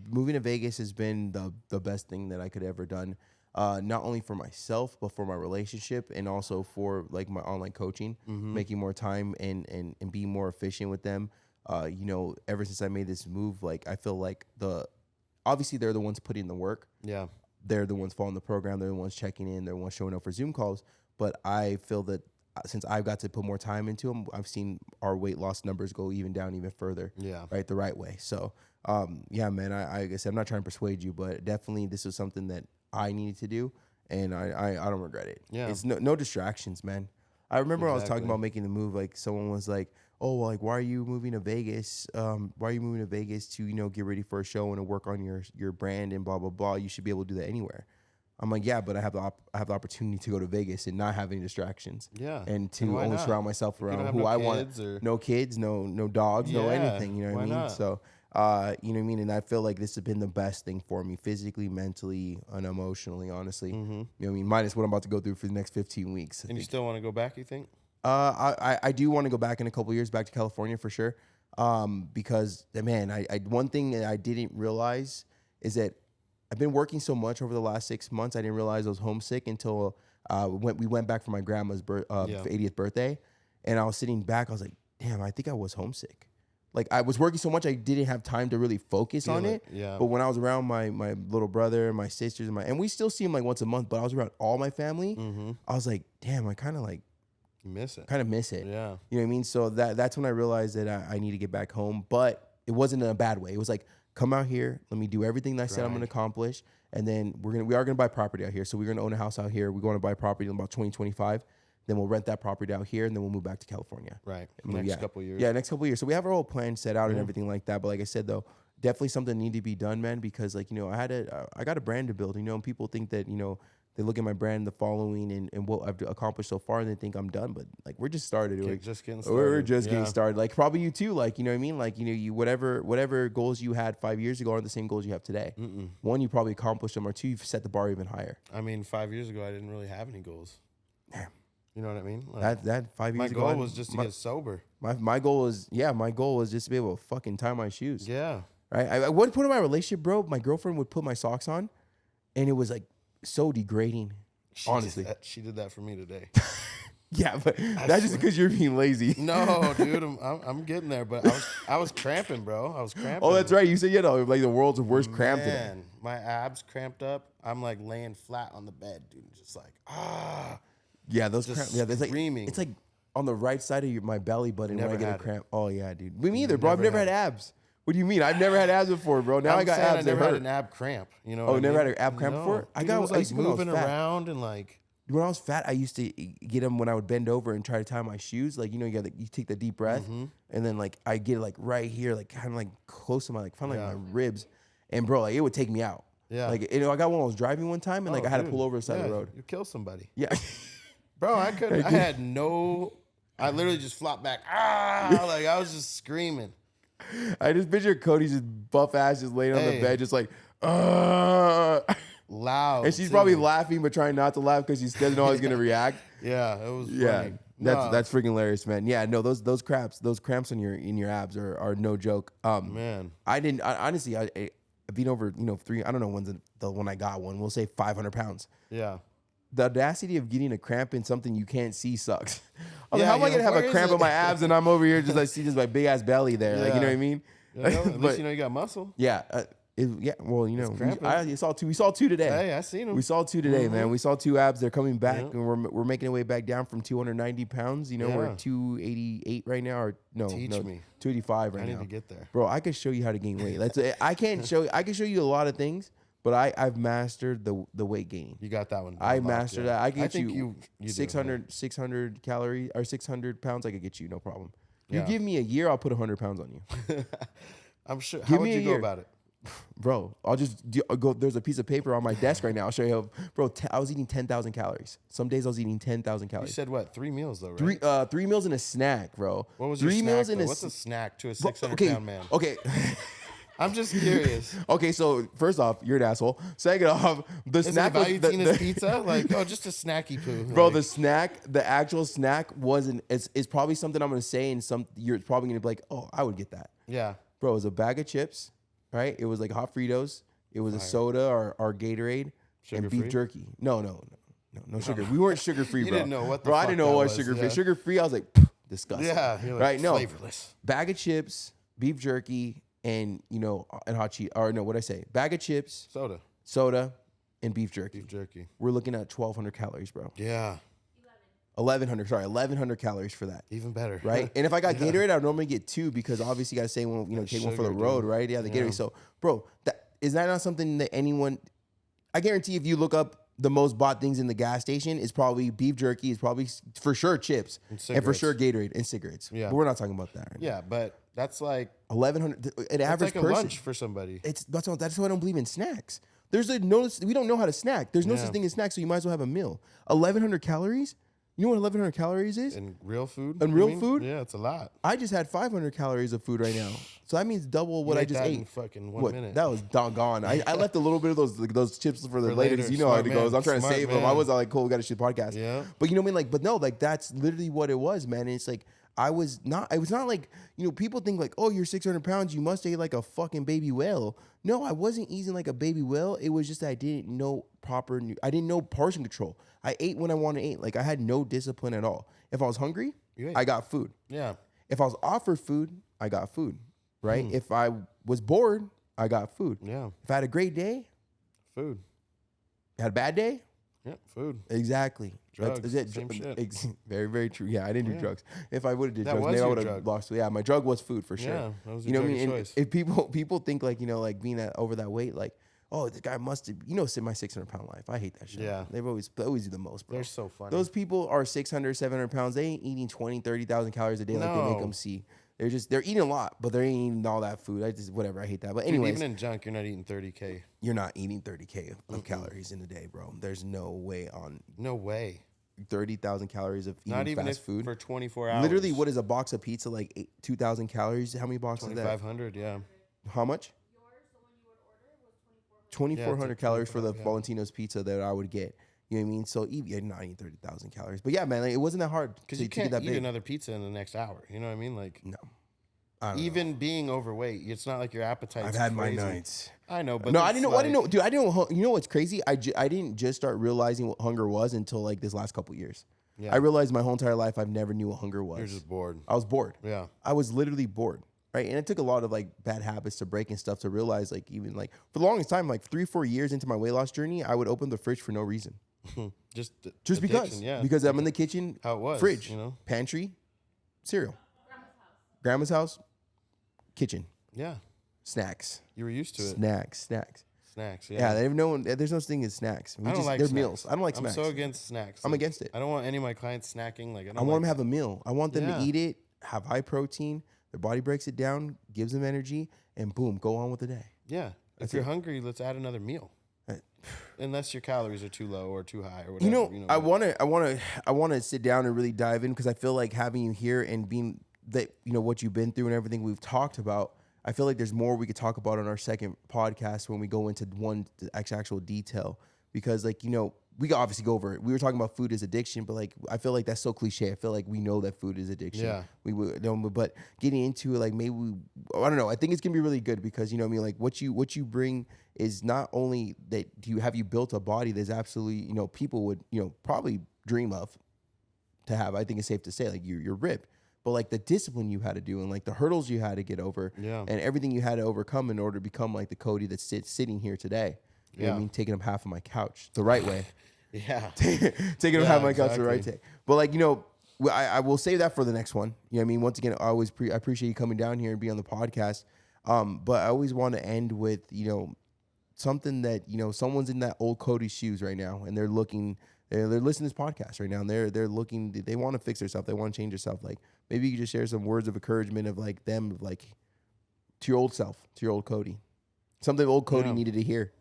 moving to Vegas has been the best thing that I could ever done. Not only for myself, but for my relationship, and also for like my online coaching, making more time and being more efficient with them. You know, ever since I made this move, like I feel like obviously they're the ones putting in the work. Yeah. They're the ones following the program. They're the ones checking in. They're the ones showing up for Zoom calls. But I feel that since I've got to put more time into them, I've seen our weight loss numbers go even down even further. Yeah. Right, the right way. So, yeah, man. I guess I'm not trying to persuade you, but definitely this was something that I needed to do, and I don't regret it. Yeah. It's no distractions, man. I remember I was talking Exactly. about making the move. Like someone was like, "Oh, well, like why are you moving to Vegas? Why are you moving to Vegas to get ready for a show and to work on your brand and blah blah blah? You should be able to do that anywhere." I'm like, yeah, but I have the opportunity to go to Vegas and not have any distractions. Yeah. And to why only not? surround myself If you around don't have who no I want. kids or- No kids, no dogs, no Yeah, anything. You know what I why mean? not? So, you know what I mean? And I feel like this has been the best thing for me physically, mentally, and emotionally, honestly. You know what I mean? Minus what I'm about to go through for the next 15 weeks. And you still want to go back, you think? I do want to go back in a couple years back to California for sure. Because man, I one thing that I didn't realize is that I've been working so much over the last 6 months. I didn't realize I was homesick until we went back for my grandma's 80th birthday, and I was sitting back. I was like, damn, I think I was homesick. Like I was working so much, I didn't have time to really focus on it. Yeah. But when I was around my little brother, my sisters, and we still see him like once a month. But I was around all my family. I was like, damn, I kind of You miss it. miss it. Yeah. You know what I mean? So that's when I realized that I need to get back home. But it wasn't in a bad way. It was like, come out here, let me do everything that I said I'm going to accomplish, and then we are going to buy property out here. So we're going to own a house out here. We're going to buy property in about 2025. Then we'll rent that property out here, and then we'll move back to California. Right. And then, Next couple years. Yeah, next couple years. So we have our whole plan set out and everything like that. But like I said, though, definitely something need to be done, man, because like, I got a brand to build, and people think that, they look at my brand, the following, and what I've accomplished so far, and they think I'm done. But like, we're just started. Okay, just getting We're started. just getting Yeah. started. Like probably you too. Like, you know what I mean? Like, you whatever goals you had 5 years ago aren't the same goals you have today. One, you probably accomplished them, or two, you've set the bar even higher. I mean, 5 years ago, I didn't really have any goals. Damn. You know what I mean? Like, That 5 years my ago. goal was just to get sober. My goal was just to be able to fucking tie my shoes. Yeah. Right. At one point in my relationship, bro, my girlfriend would put my socks on, and it was like so degrading. Honestly. She did that for me today. Yeah, but that's just because you're being lazy. No, dude, I'm getting there, but I was cramping, bro. I was cramping. Oh, that's right. You said like the world's worst cramp today. Man, my abs cramped up. I'm like laying flat on the bed, dude, just like Yeah, those Just cramp. Yeah, there's like screaming. it's like on the right side of my belly button when Never I get a had it. cramp. Oh yeah, dude. Me neither, bro. I've Never never had had abs. What do you mean? I've never had abs before, bro. Now I got abs. I never that had hurt. an ab cramp. You know? Oh, what I never mean? had an ab cramp No. before? I Dude, got- it was I like used to when I was moving fat. around and like. When I was fat, I used to get them when I would bend over and try to tie my shoes. Like, you take the deep breath, and then like I get it like right here, like kind of like close to my like finally like my ribs, and bro, like it would take me out. Yeah. Like I got one. I was driving one time, and like I had to pull over the side of the road. You kill somebody, Yeah. bro. I couldn't. I literally just flopped back. Like I was just screaming. I just picture Cody's just buff ass just laying on the bed, just like, Loud. and she's too. probably laughing, but trying not to laugh because she doesn't know how he's gonna react. Yeah, it was Yeah, funny. that's freaking hilarious, man. Yeah, no, those cramps in your abs are no joke. Man. Honestly, I've been over, three. I don't know when's the one I got one. We'll say 500 pounds. Yeah. The audacity of getting a cramp in something you can't see sucks. I mean, Yeah, how am I you're gonna like, have a where cramp is in my it? abs and I'm over here just like see just my big ass belly there? Like, you know what I mean? At least But- you know you got muscle. Yeah. Well, cramping. we saw two today. Hey, I seen them. We saw two today, man. We saw two abs. They're coming back, Yep. and we're making our way back down from 290 pounds. We're Yeah. at 288 right now, or Teach me. 285 right I now. need to get there. Bro, I could show you how to gain weight. I can show you a lot of things, but I've mastered the weight gaining. You got that one. I unlocked, mastered yeah. that. I can get think you, do, 600 calories or 600 pounds. I could get you, no problem. You Yeah. give me a year, I'll put 100 pounds on you. yeah. I'm sure. Give How would me a you go year. about it? Bro, I'll go. There's a piece of paper on my desk right now. I'll show you how. Bro, I was eating 10,000 calories. Some days I was eating 10,000 You calories. said what? 3 meals though, right? Three meals and a snack, bro. What was three your meals snack? and Though? What's a snack to a Bro, 600-pound man? Okay. I'm just curious. Okay, so first off, you're an asshole. Second off, the Is it snack was Valutina's pizza? Like, oh, just a snacky poo. Bro, Like, the actual snack wasn't. It's probably something I'm gonna say, and you're probably gonna be like, oh, I would get that. yeah. Bro, it was a bag of chips, right? It was like hot Fritos. It was a soda or Gatorade and beef Sugar-free? jerky. No sugar. We weren't sugar free, You bro. didn't know what the bro. I fuck didn't know that what was was, sugar free. yeah. Sugar free, I was like, disgusting. Yeah. You're like, Right? No. Flavorless. Bag of chips, beef jerky, and and hot cheese. Or no, what I say? Bag of chips, soda, and beef jerky. Beef jerky. We're looking at 1,200 calories, bro. Yeah. 1,100 calories for that. Even better. Right? And if I got Gatorade, I would normally get two because obviously you got to say one, take one for the sugar, road, dude. right? Yeah, the Yeah. Gatorade. So, bro, is that not something that anyone? I guarantee if you look up the most bought things in the gas station, is probably beef jerky, is probably for sure chips, and for sure Gatorade and cigarettes. Yeah. But we're not talking about that. Right Yeah, but that's like 1,100. An that's average like a person. lunch for somebody. That's why I don't believe in snacks. We don't know how to snack. There's no Yeah. such thing as snacks, so you might as well have a meal. 1,100 calories. You know what 1,100 calories is? And real food. And you real mean? food? Yeah, it's a lot. I just had 500 calories of food right now, so that means double what You I ate just that ate. in fucking 1 minute. That was doggone. I left a little bit of those chips for the For later. later. 'Cause you know how it Smart goes. man. I'm trying to Smart save them. I man. was like, cool, we got to shoot the podcast. Yeah. But you know what I mean? Like, but no, like that's literally what it was, man. And it's like I was not like people think like, oh, you're 600 pounds, you must eat like a fucking baby whale. No, I wasn't eating like a baby whale. It was just that I didn't know I didn't know portion control. I ate when I wanted to eat. Like I had no discipline at all. If I was hungry, You ate. I got food. Yeah. If I was offered food, I got food, right? If I was bored, I got food. Yeah. If I had a great day, Food. had a bad day, Yeah. Food. exactly. Drugs, same shit. Very, very true. Yeah, I didn't do drugs. If I would have did That drugs, was maybe I your would have drug. lost. Yeah, my drug was food for sure. Yeah, that was you your know what I drug mean? of And choice. if people think like like being over that weight, like oh, this guy must have my 600-pound life. I hate that shit. Yeah. they always do the most, bro. They're so funny. Those people are 600, 700 pounds. They ain't eating 20, 30,000 calories a day like they make No. them see. They're eating a lot, but they ain't eating all that food. I hate that. But Dude, anyways, even in junk, you're not eating 30K. you're not eating 30K of calories in a day, bro. There's no way on No way. 30,000 calories of eating Not even fast if food. for 24 hours. Literally, what is a box of pizza like 2,000 calories? How many boxes is that? 2,500, yeah. How much? 2,400 Yeah, calories for the 2,400, yeah. Valentino's pizza that I would get. You know what I mean? So you're not eating 30,000 calories. But yeah, man, like, it wasn't that hard Because to you get can't that eat big. another pizza in the next hour. You know what I mean? Like, No. I don't know. even being overweight, it's not like your appetite's I've had crazy. my nights. I know, but No, I it's didn't know. I didn't like- know, dude. I didn't know. You know what's crazy? I didn't just start realizing what hunger was until like this last couple years. Yeah. I realized my whole entire life I've never knew what hunger was. You're just bored. I was bored. Yeah. I was literally bored, right? And it took a lot of like bad habits to break and stuff to realize like even like for the longest time, like 3-4 years into my weight loss journey, I would open the fridge for no reason, Just just addiction, yeah. because I'm in the kitchen, How it was, fridge, you know? pantry, cereal, grandma's house, kitchen, Yeah. snacks, You were used to it. snacks. Snacks, Yeah, yeah. there's no such thing as snacks. I don't like they're snacks. meals. I don't like I'm snacks. so against snacks. I'm Like, against it. I don't want any of my clients snacking. Like, I I want them to have a meal. I want them Yeah. to eat it, have high protein. Their body breaks it down, gives them energy, and boom, go on with the day. Yeah. If you're hungry, let's add another meal. Right. Unless your calories are too low or too high or whatever. You know, I want to sit down and really dive in because I feel like having you here and being that, what you've been through and everything we've talked about, I feel like there's more we could talk about on our second podcast when we go into actual detail, because like, we could obviously go over it. We were talking about food as addiction, but like, I feel like that's so cliche. I feel like we know that food is addiction. Yeah. We would, but getting into it, like maybe I don't know. I think it's gonna be really good because like what you bring is not only that you built a body that's absolutely, people would, probably dream of to have. I think it's safe to say like you're ripped. But like the discipline you had to do and like the hurdles you had to get over and everything you had to overcome in order to become like the Cody that's sitting here today. You know what I mean? Taking up half of my couch the right way. Yeah. Taking up half of my couch the right way. But like, I will save that for the next one. You know what I mean? Once again, I appreciate you coming down here and being on the podcast. But I always want to end with, something that, someone's in that old Cody shoes right now and they're listening to this podcast right now and they're looking, they want to fix themselves. They want to change themselves. Like maybe you could just share some words of encouragement of like them, like to your old self, to your old Cody, something old Cody needed to hear.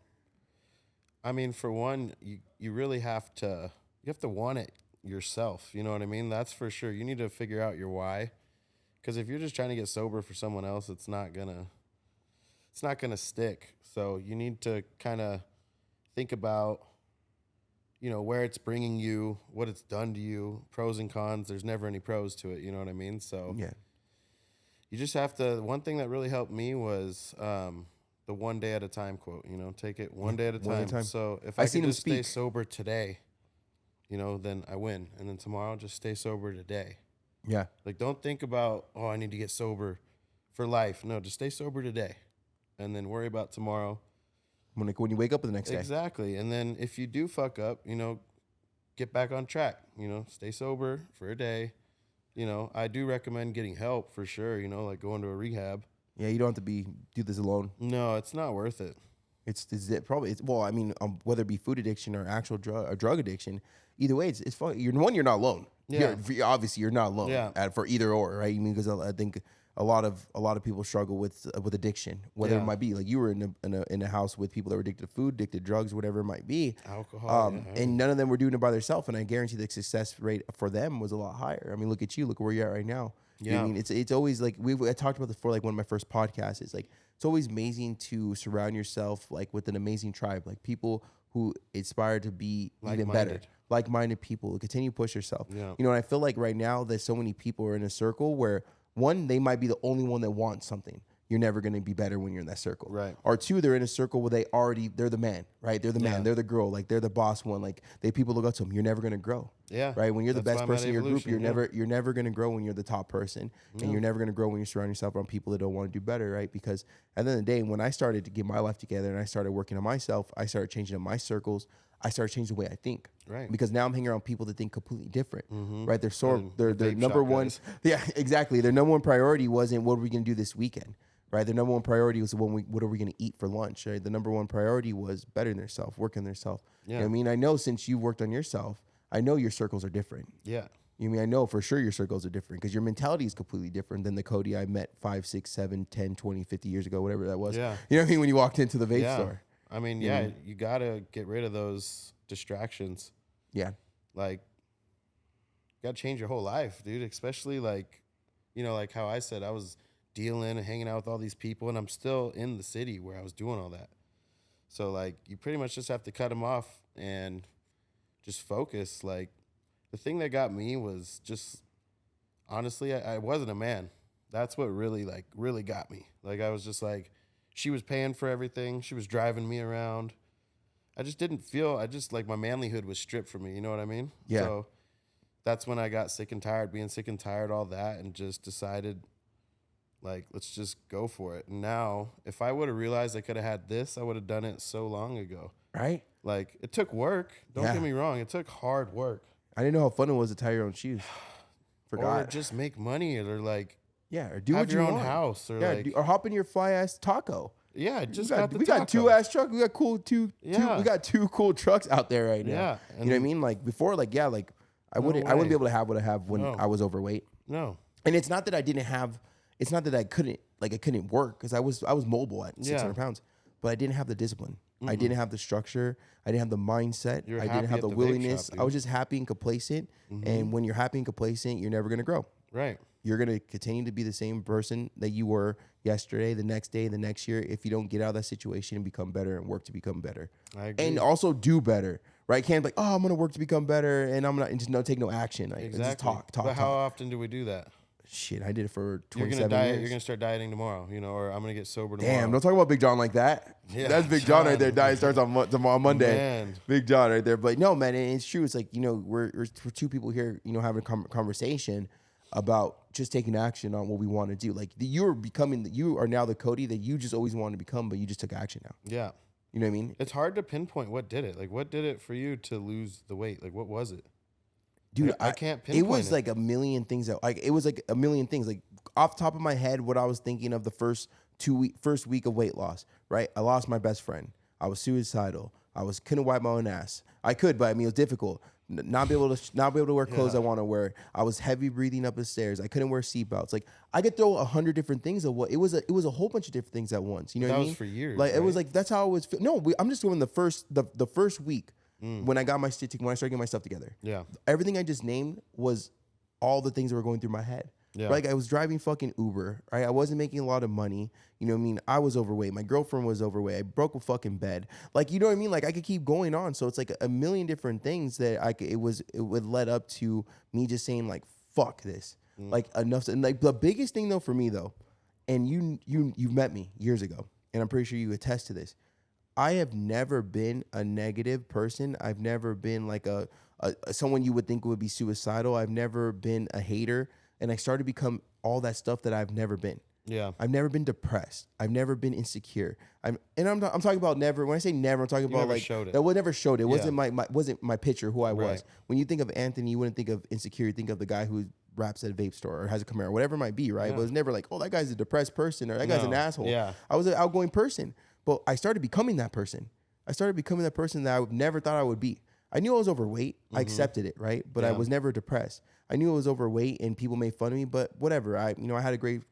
I mean, for one, you really have to want it yourself. You know what I mean? That's for sure. You need to figure out your why. Because if you're just trying to get sober for someone else, it's not gonna stick. So you need to kind of think about, where it's bringing you, what it's done to you, pros and cons. There's never any pros to it. You know what I mean? So you just have to. One thing that really helped me was the 1 day at a time quote. Take it one day at a time. So if I can just stay sober today, then I win. And then tomorrow, just stay sober today. Yeah. Like, don't think about, I need to get sober for life. No, just stay sober today. And then worry about tomorrow. When you wake up the next day. Exactly. And then if you do fuck up, get back on track. Stay sober for a day. I do recommend getting help for sure, like going to a rehab. Yeah, you don't have to do this alone. No, it's not worth it. Whether it be food addiction or actual drug addiction, either way, it's fun. You're not alone. Yeah. Obviously, you're not alone. Yeah. For either or, right? Because I think a lot of people struggle with addiction, whether it might be like you were in a house with people that were addicted to food, addicted to drugs, whatever it might be, alcohol, and none of them were doing it by themselves. And I guarantee the success rate for them was a lot higher. I mean, look at you, look where you're at right now. Yeah. You know what I mean, it's always like I talked about this before, like one of my first podcasts. It's like it's always amazing to surround yourself like with an amazing tribe, like people who aspire to be even better, like-minded people who continue to push yourself. Yeah. And I feel like right now there's so many people are in a circle where one, they might be the only one that wants something. You're never going to be better when you're in that circle. Right. Or two, they're in a circle where they're the man, right? They're the man, they're the girl, like they're the boss one. Like people look up to them. You're never going to grow. Yeah. Right. When you're the best person in your group, you're never never going to grow when you're the top person. And you're never going to grow when you surround yourself around people that don't want to do better. Right. Because at the end of the day, when I started to get my life together and I started working on myself, I started changing up my circles. I started changing the way I think. Right. Because now I'm hanging around people that think completely different. Right. Their vape number shop one. guys. Yeah, exactly. Their number one priority wasn't what are we going to do this weekend. Right. The number one priority was what are we going to eat for lunch? Right. The number one priority was bettering themselves, working themselves. Yeah. You know what I mean, I know since you've worked on yourself, I know your circles are different. Yeah. I know for sure your circles are different because your mentality is completely different than the Cody I met 5, 6, 7, 10, 20, 50 years ago, whatever that was. Yeah. You know what I mean? When you walked into the vape store. I mean, you got to get rid of those distractions. Yeah. Like, you got to change your whole life, dude, especially like, like how I said, I was dealing and hanging out with all these people and I'm still in the city where I was doing all that. So like, you pretty much just have to cut them off and just focus. Like, the thing that got me was just, honestly, I wasn't a man. That's what really got me. Like, I was just like, she was paying for everything. She was driving me around. I just didn't feel, like my manlyhood was stripped from me. You know what I mean? Yeah. So that's when I got sick and tired, being sick and tired, all that, and just decided, like, let's just go for it. And now, if I would have realized I could have had this, I would have done it so long ago. Right? Like, it took work. Don't get me wrong. It took hard work. I didn't know how fun it was to tie your own shoes. Forgot. Or just make money or like, or do have what you your own want. house or or hop in your fly ass taco. Yeah, We got two ass trucks. We got we got two cool trucks out there right now. Yeah, you know what I mean? Like before, I wouldn't be able to have what I have when I was overweight. No. And it's not that I didn't have. It's not that I couldn't work because I was mobile at 600 pounds, but I didn't have the discipline. I didn't have the structure. I didn't have the mindset. I didn't have the willingness. Shop, I was just happy and complacent. And when you're happy and complacent, you're never gonna grow. Right. You're going to continue to be the same person that you were yesterday, the next day, the next year, if you don't get out of that situation and become better and work to become better. I agree. And also do better, right? Can't be like, oh, I'm going to work to become better and I'm not, and just take no action. Like, Exactly. just talk. But how often do we do that? Shit, I did it for You're 27 gonna diet. years. You're gonna start dieting tomorrow, or I'm gonna get sober tomorrow. Damn, don't talk about Big John like that. Yeah, That's Big John right there. Diet starts on Monday. Man. Big John right there. But no, man, it's true. It's like, we're two people here, having a conversation about just taking action on what we want to do. Like you are now the Cody that you just always wanted to become, but you just took action now. Yeah. You know what I mean? It's hard to pinpoint what did it. Like, what did it for you to lose the weight? Like, what was it? Dude, I can't pinpoint it. Was like a million things it was like a million things. Like off the top of my head, what I was thinking of the first week of weight loss, right? I lost my best friend. I was suicidal. Couldn't wipe my own ass. I could, but I mean, it was difficult. Not be able to wear clothes I want to wear. I was heavy breathing up the stairs. I couldn't wear seatbelts. Like I could throw 100 different things at what it was a whole bunch of different things at once. You know what I mean? That was for years. Like right? it was like that's how I was. No, I'm just doing the first week when I got when I started getting my stuff together. Yeah. Everything I just named was all the things that were going through my head. Yeah. Like I was driving fucking Uber, right? I wasn't making a lot of money. You know what I mean? I was overweight. My girlfriend was overweight. I broke a fucking bed. Like, you know what I mean? Like I could keep going on. So it's like a million different things that it would lead up to me just saying like, fuck this. Like enough. And like the biggest thing though for me though, and you've met me years ago, and I'm pretty sure you attest to this. I have never been a negative person. I've never been like a someone you would think would be suicidal. I've never been a hater. And I started to become all that stuff that I've never been. Yeah. I've never been depressed. I've never been insecure. I'm talking about never. When I say never, I'm talking about like that would never showed it. It wasn't my picture who I was. Right. When you think of Anthony, you wouldn't think of insecure. You think of the guy who raps at a vape store or has a Camaro, whatever it might be, right? Yeah. But it's never like, oh, that guy's a depressed person or that guy's an asshole. Yeah. I was an outgoing person, but I started becoming that person. I started becoming that person that I never thought I would be. I knew I was overweight. I accepted it, right? But I was never depressed. I knew I was overweight and people made fun of me, but whatever. I had a great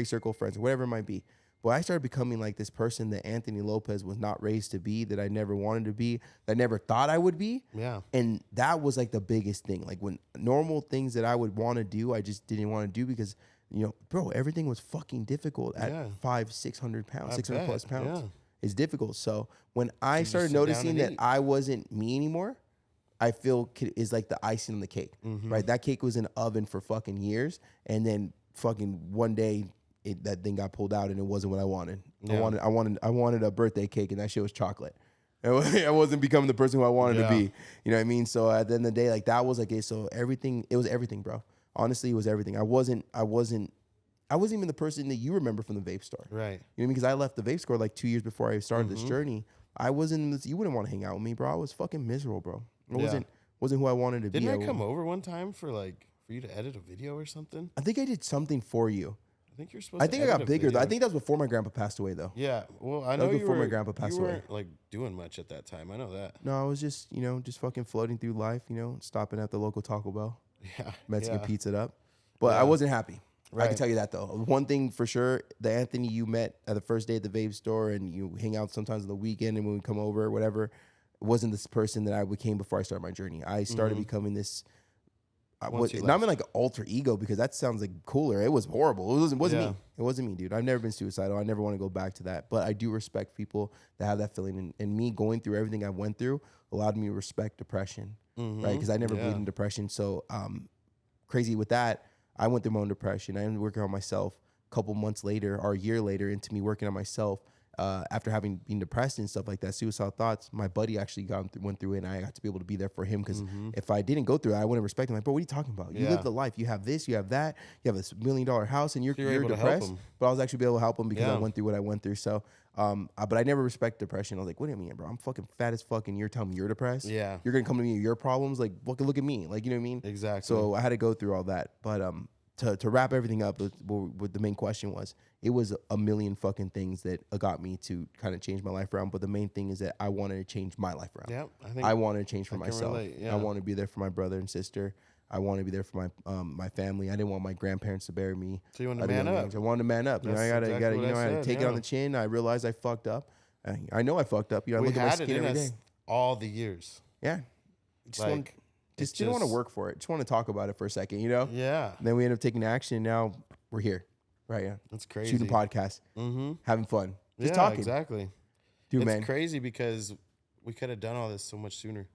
circle of friends, whatever it might be. But I started becoming like this person that Anthony Lopez was not raised to be, that I never wanted to be, that I never thought I would be. Yeah. And that was like the biggest thing. Like when normal things that I would want to do, I just didn't want to do because, bro, everything was fucking difficult at 500-600 pounds, 600 plus pounds. Yeah. It's difficult. So when I started noticing that I wasn't me anymore, I feel is like the icing on the cake, right? That cake was in the oven for fucking years, and then fucking one day that thing got pulled out, and it wasn't what I wanted. Yeah. I wanted a birthday cake, and that shit was chocolate. I wasn't becoming the person who I wanted to be. You know what I mean? So at the end of the day, like that was like it. So everything, it was everything, bro. Honestly, it was everything. I wasn't even the person that you remember from the vape store. Right. You know what I mean? Because I left the vape store like 2 years before I started this journey. I wasn't. You wouldn't want to hang out with me, bro. I was fucking miserable, bro. I wasn't who I wanted to be. Didn't I come over one time for you to edit a video or something? I think I did something for you. I think you're supposed to. I think I got bigger though. I think that was before my grandpa passed away though. Yeah. Well, I know was you before were, my grandpa passed away. You weren't doing much at that time. I know that. No, I was just just fucking floating through life. Stopping at the local Taco Bell, Yeah. Mexican pizza up. But I wasn't happy. Right. I can tell you that though. One thing for sure, the Anthony you met at the first day at the vape store, and you hang out sometimes on the weekend, and when we come over or whatever, wasn't this person that I became before I started my journey. I started becoming this. Not even like an alter ego, because that sounds like cooler. It was horrible. It wasn't me. It wasn't me, dude. I've never been suicidal. I never want to go back to that. But I do respect people that have that feeling. And me going through everything I went through allowed me to respect depression, right? Because I never believed in depression. So crazy with that, I went through my own depression. I ended up working on myself a couple months later or a year later into me working on myself. After having been depressed and stuff like that, suicidal thoughts, my buddy actually went through it, and I got to be able to be there for him, because if I didn't go through it, I wouldn't respect him. Like, bro, what are you talking about? You live the life. You have this, you have that, you have a $1 million house, and you're depressed. But I was actually able to help him because I went through what I went through. So, but I never respect depression. I was like, what do you mean, bro? I'm fucking fat as fuck, and you're telling me you're depressed? Yeah. You're going to come to me with your problems? Like, look at me. Like, you know what I mean? Exactly. So I had to go through all that. But to wrap everything up, what the main question was, it was a million fucking things that got me to kind of change my life around. But the main thing is that I wanted to change my life around. Yeah, I wanted to change for myself. Relate, yeah. I want to be there for my brother and sister. I want to be there for my family. I didn't want my grandparents to bury me. So you wanted to man up. I wanted to man up. I had to take it on the chin. I realized I fucked up. I know I fucked up. I look at my skin every day. All the years. Yeah. just didn't want to work for it. Just want to talk about it for a second, you know? Yeah. And then we ended up taking action. And now we're here. Right. Yeah. That's crazy. Shooting podcasts. Having fun. Just yeah, talking. Exactly. Dude, it's man. crazy because we could have done all this so much sooner.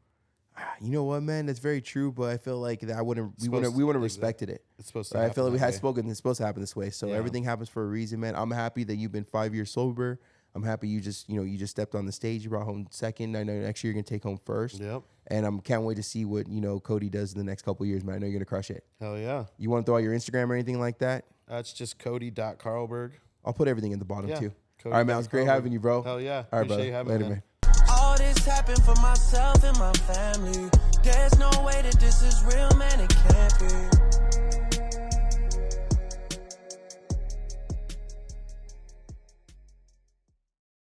You know what, man? That's very true, but I feel like that we wouldn't have respected it. It's supposed to Right? I feel like we had way. spoken. It's supposed to happen this way. So Yeah. everything happens for a reason, man. I'm happy that you've been 5 years sober. I'm happy you just stepped on the stage. You brought home second. I know next year you're gonna take home first. Yep. And I can't wait to see what Cody does in the next couple of years, man. I know you're gonna crush it. Hell yeah. You want to throw out your Instagram or anything like that? That's just Cody.Carlberg. I'll put everything in the bottom Yeah. too. Cody All right, man. It was great having you, bro. Hell yeah. All right, Appreciate brother. you having Later, me, man. All this happened for myself and my family. There's no way that this is real, man, it can't be.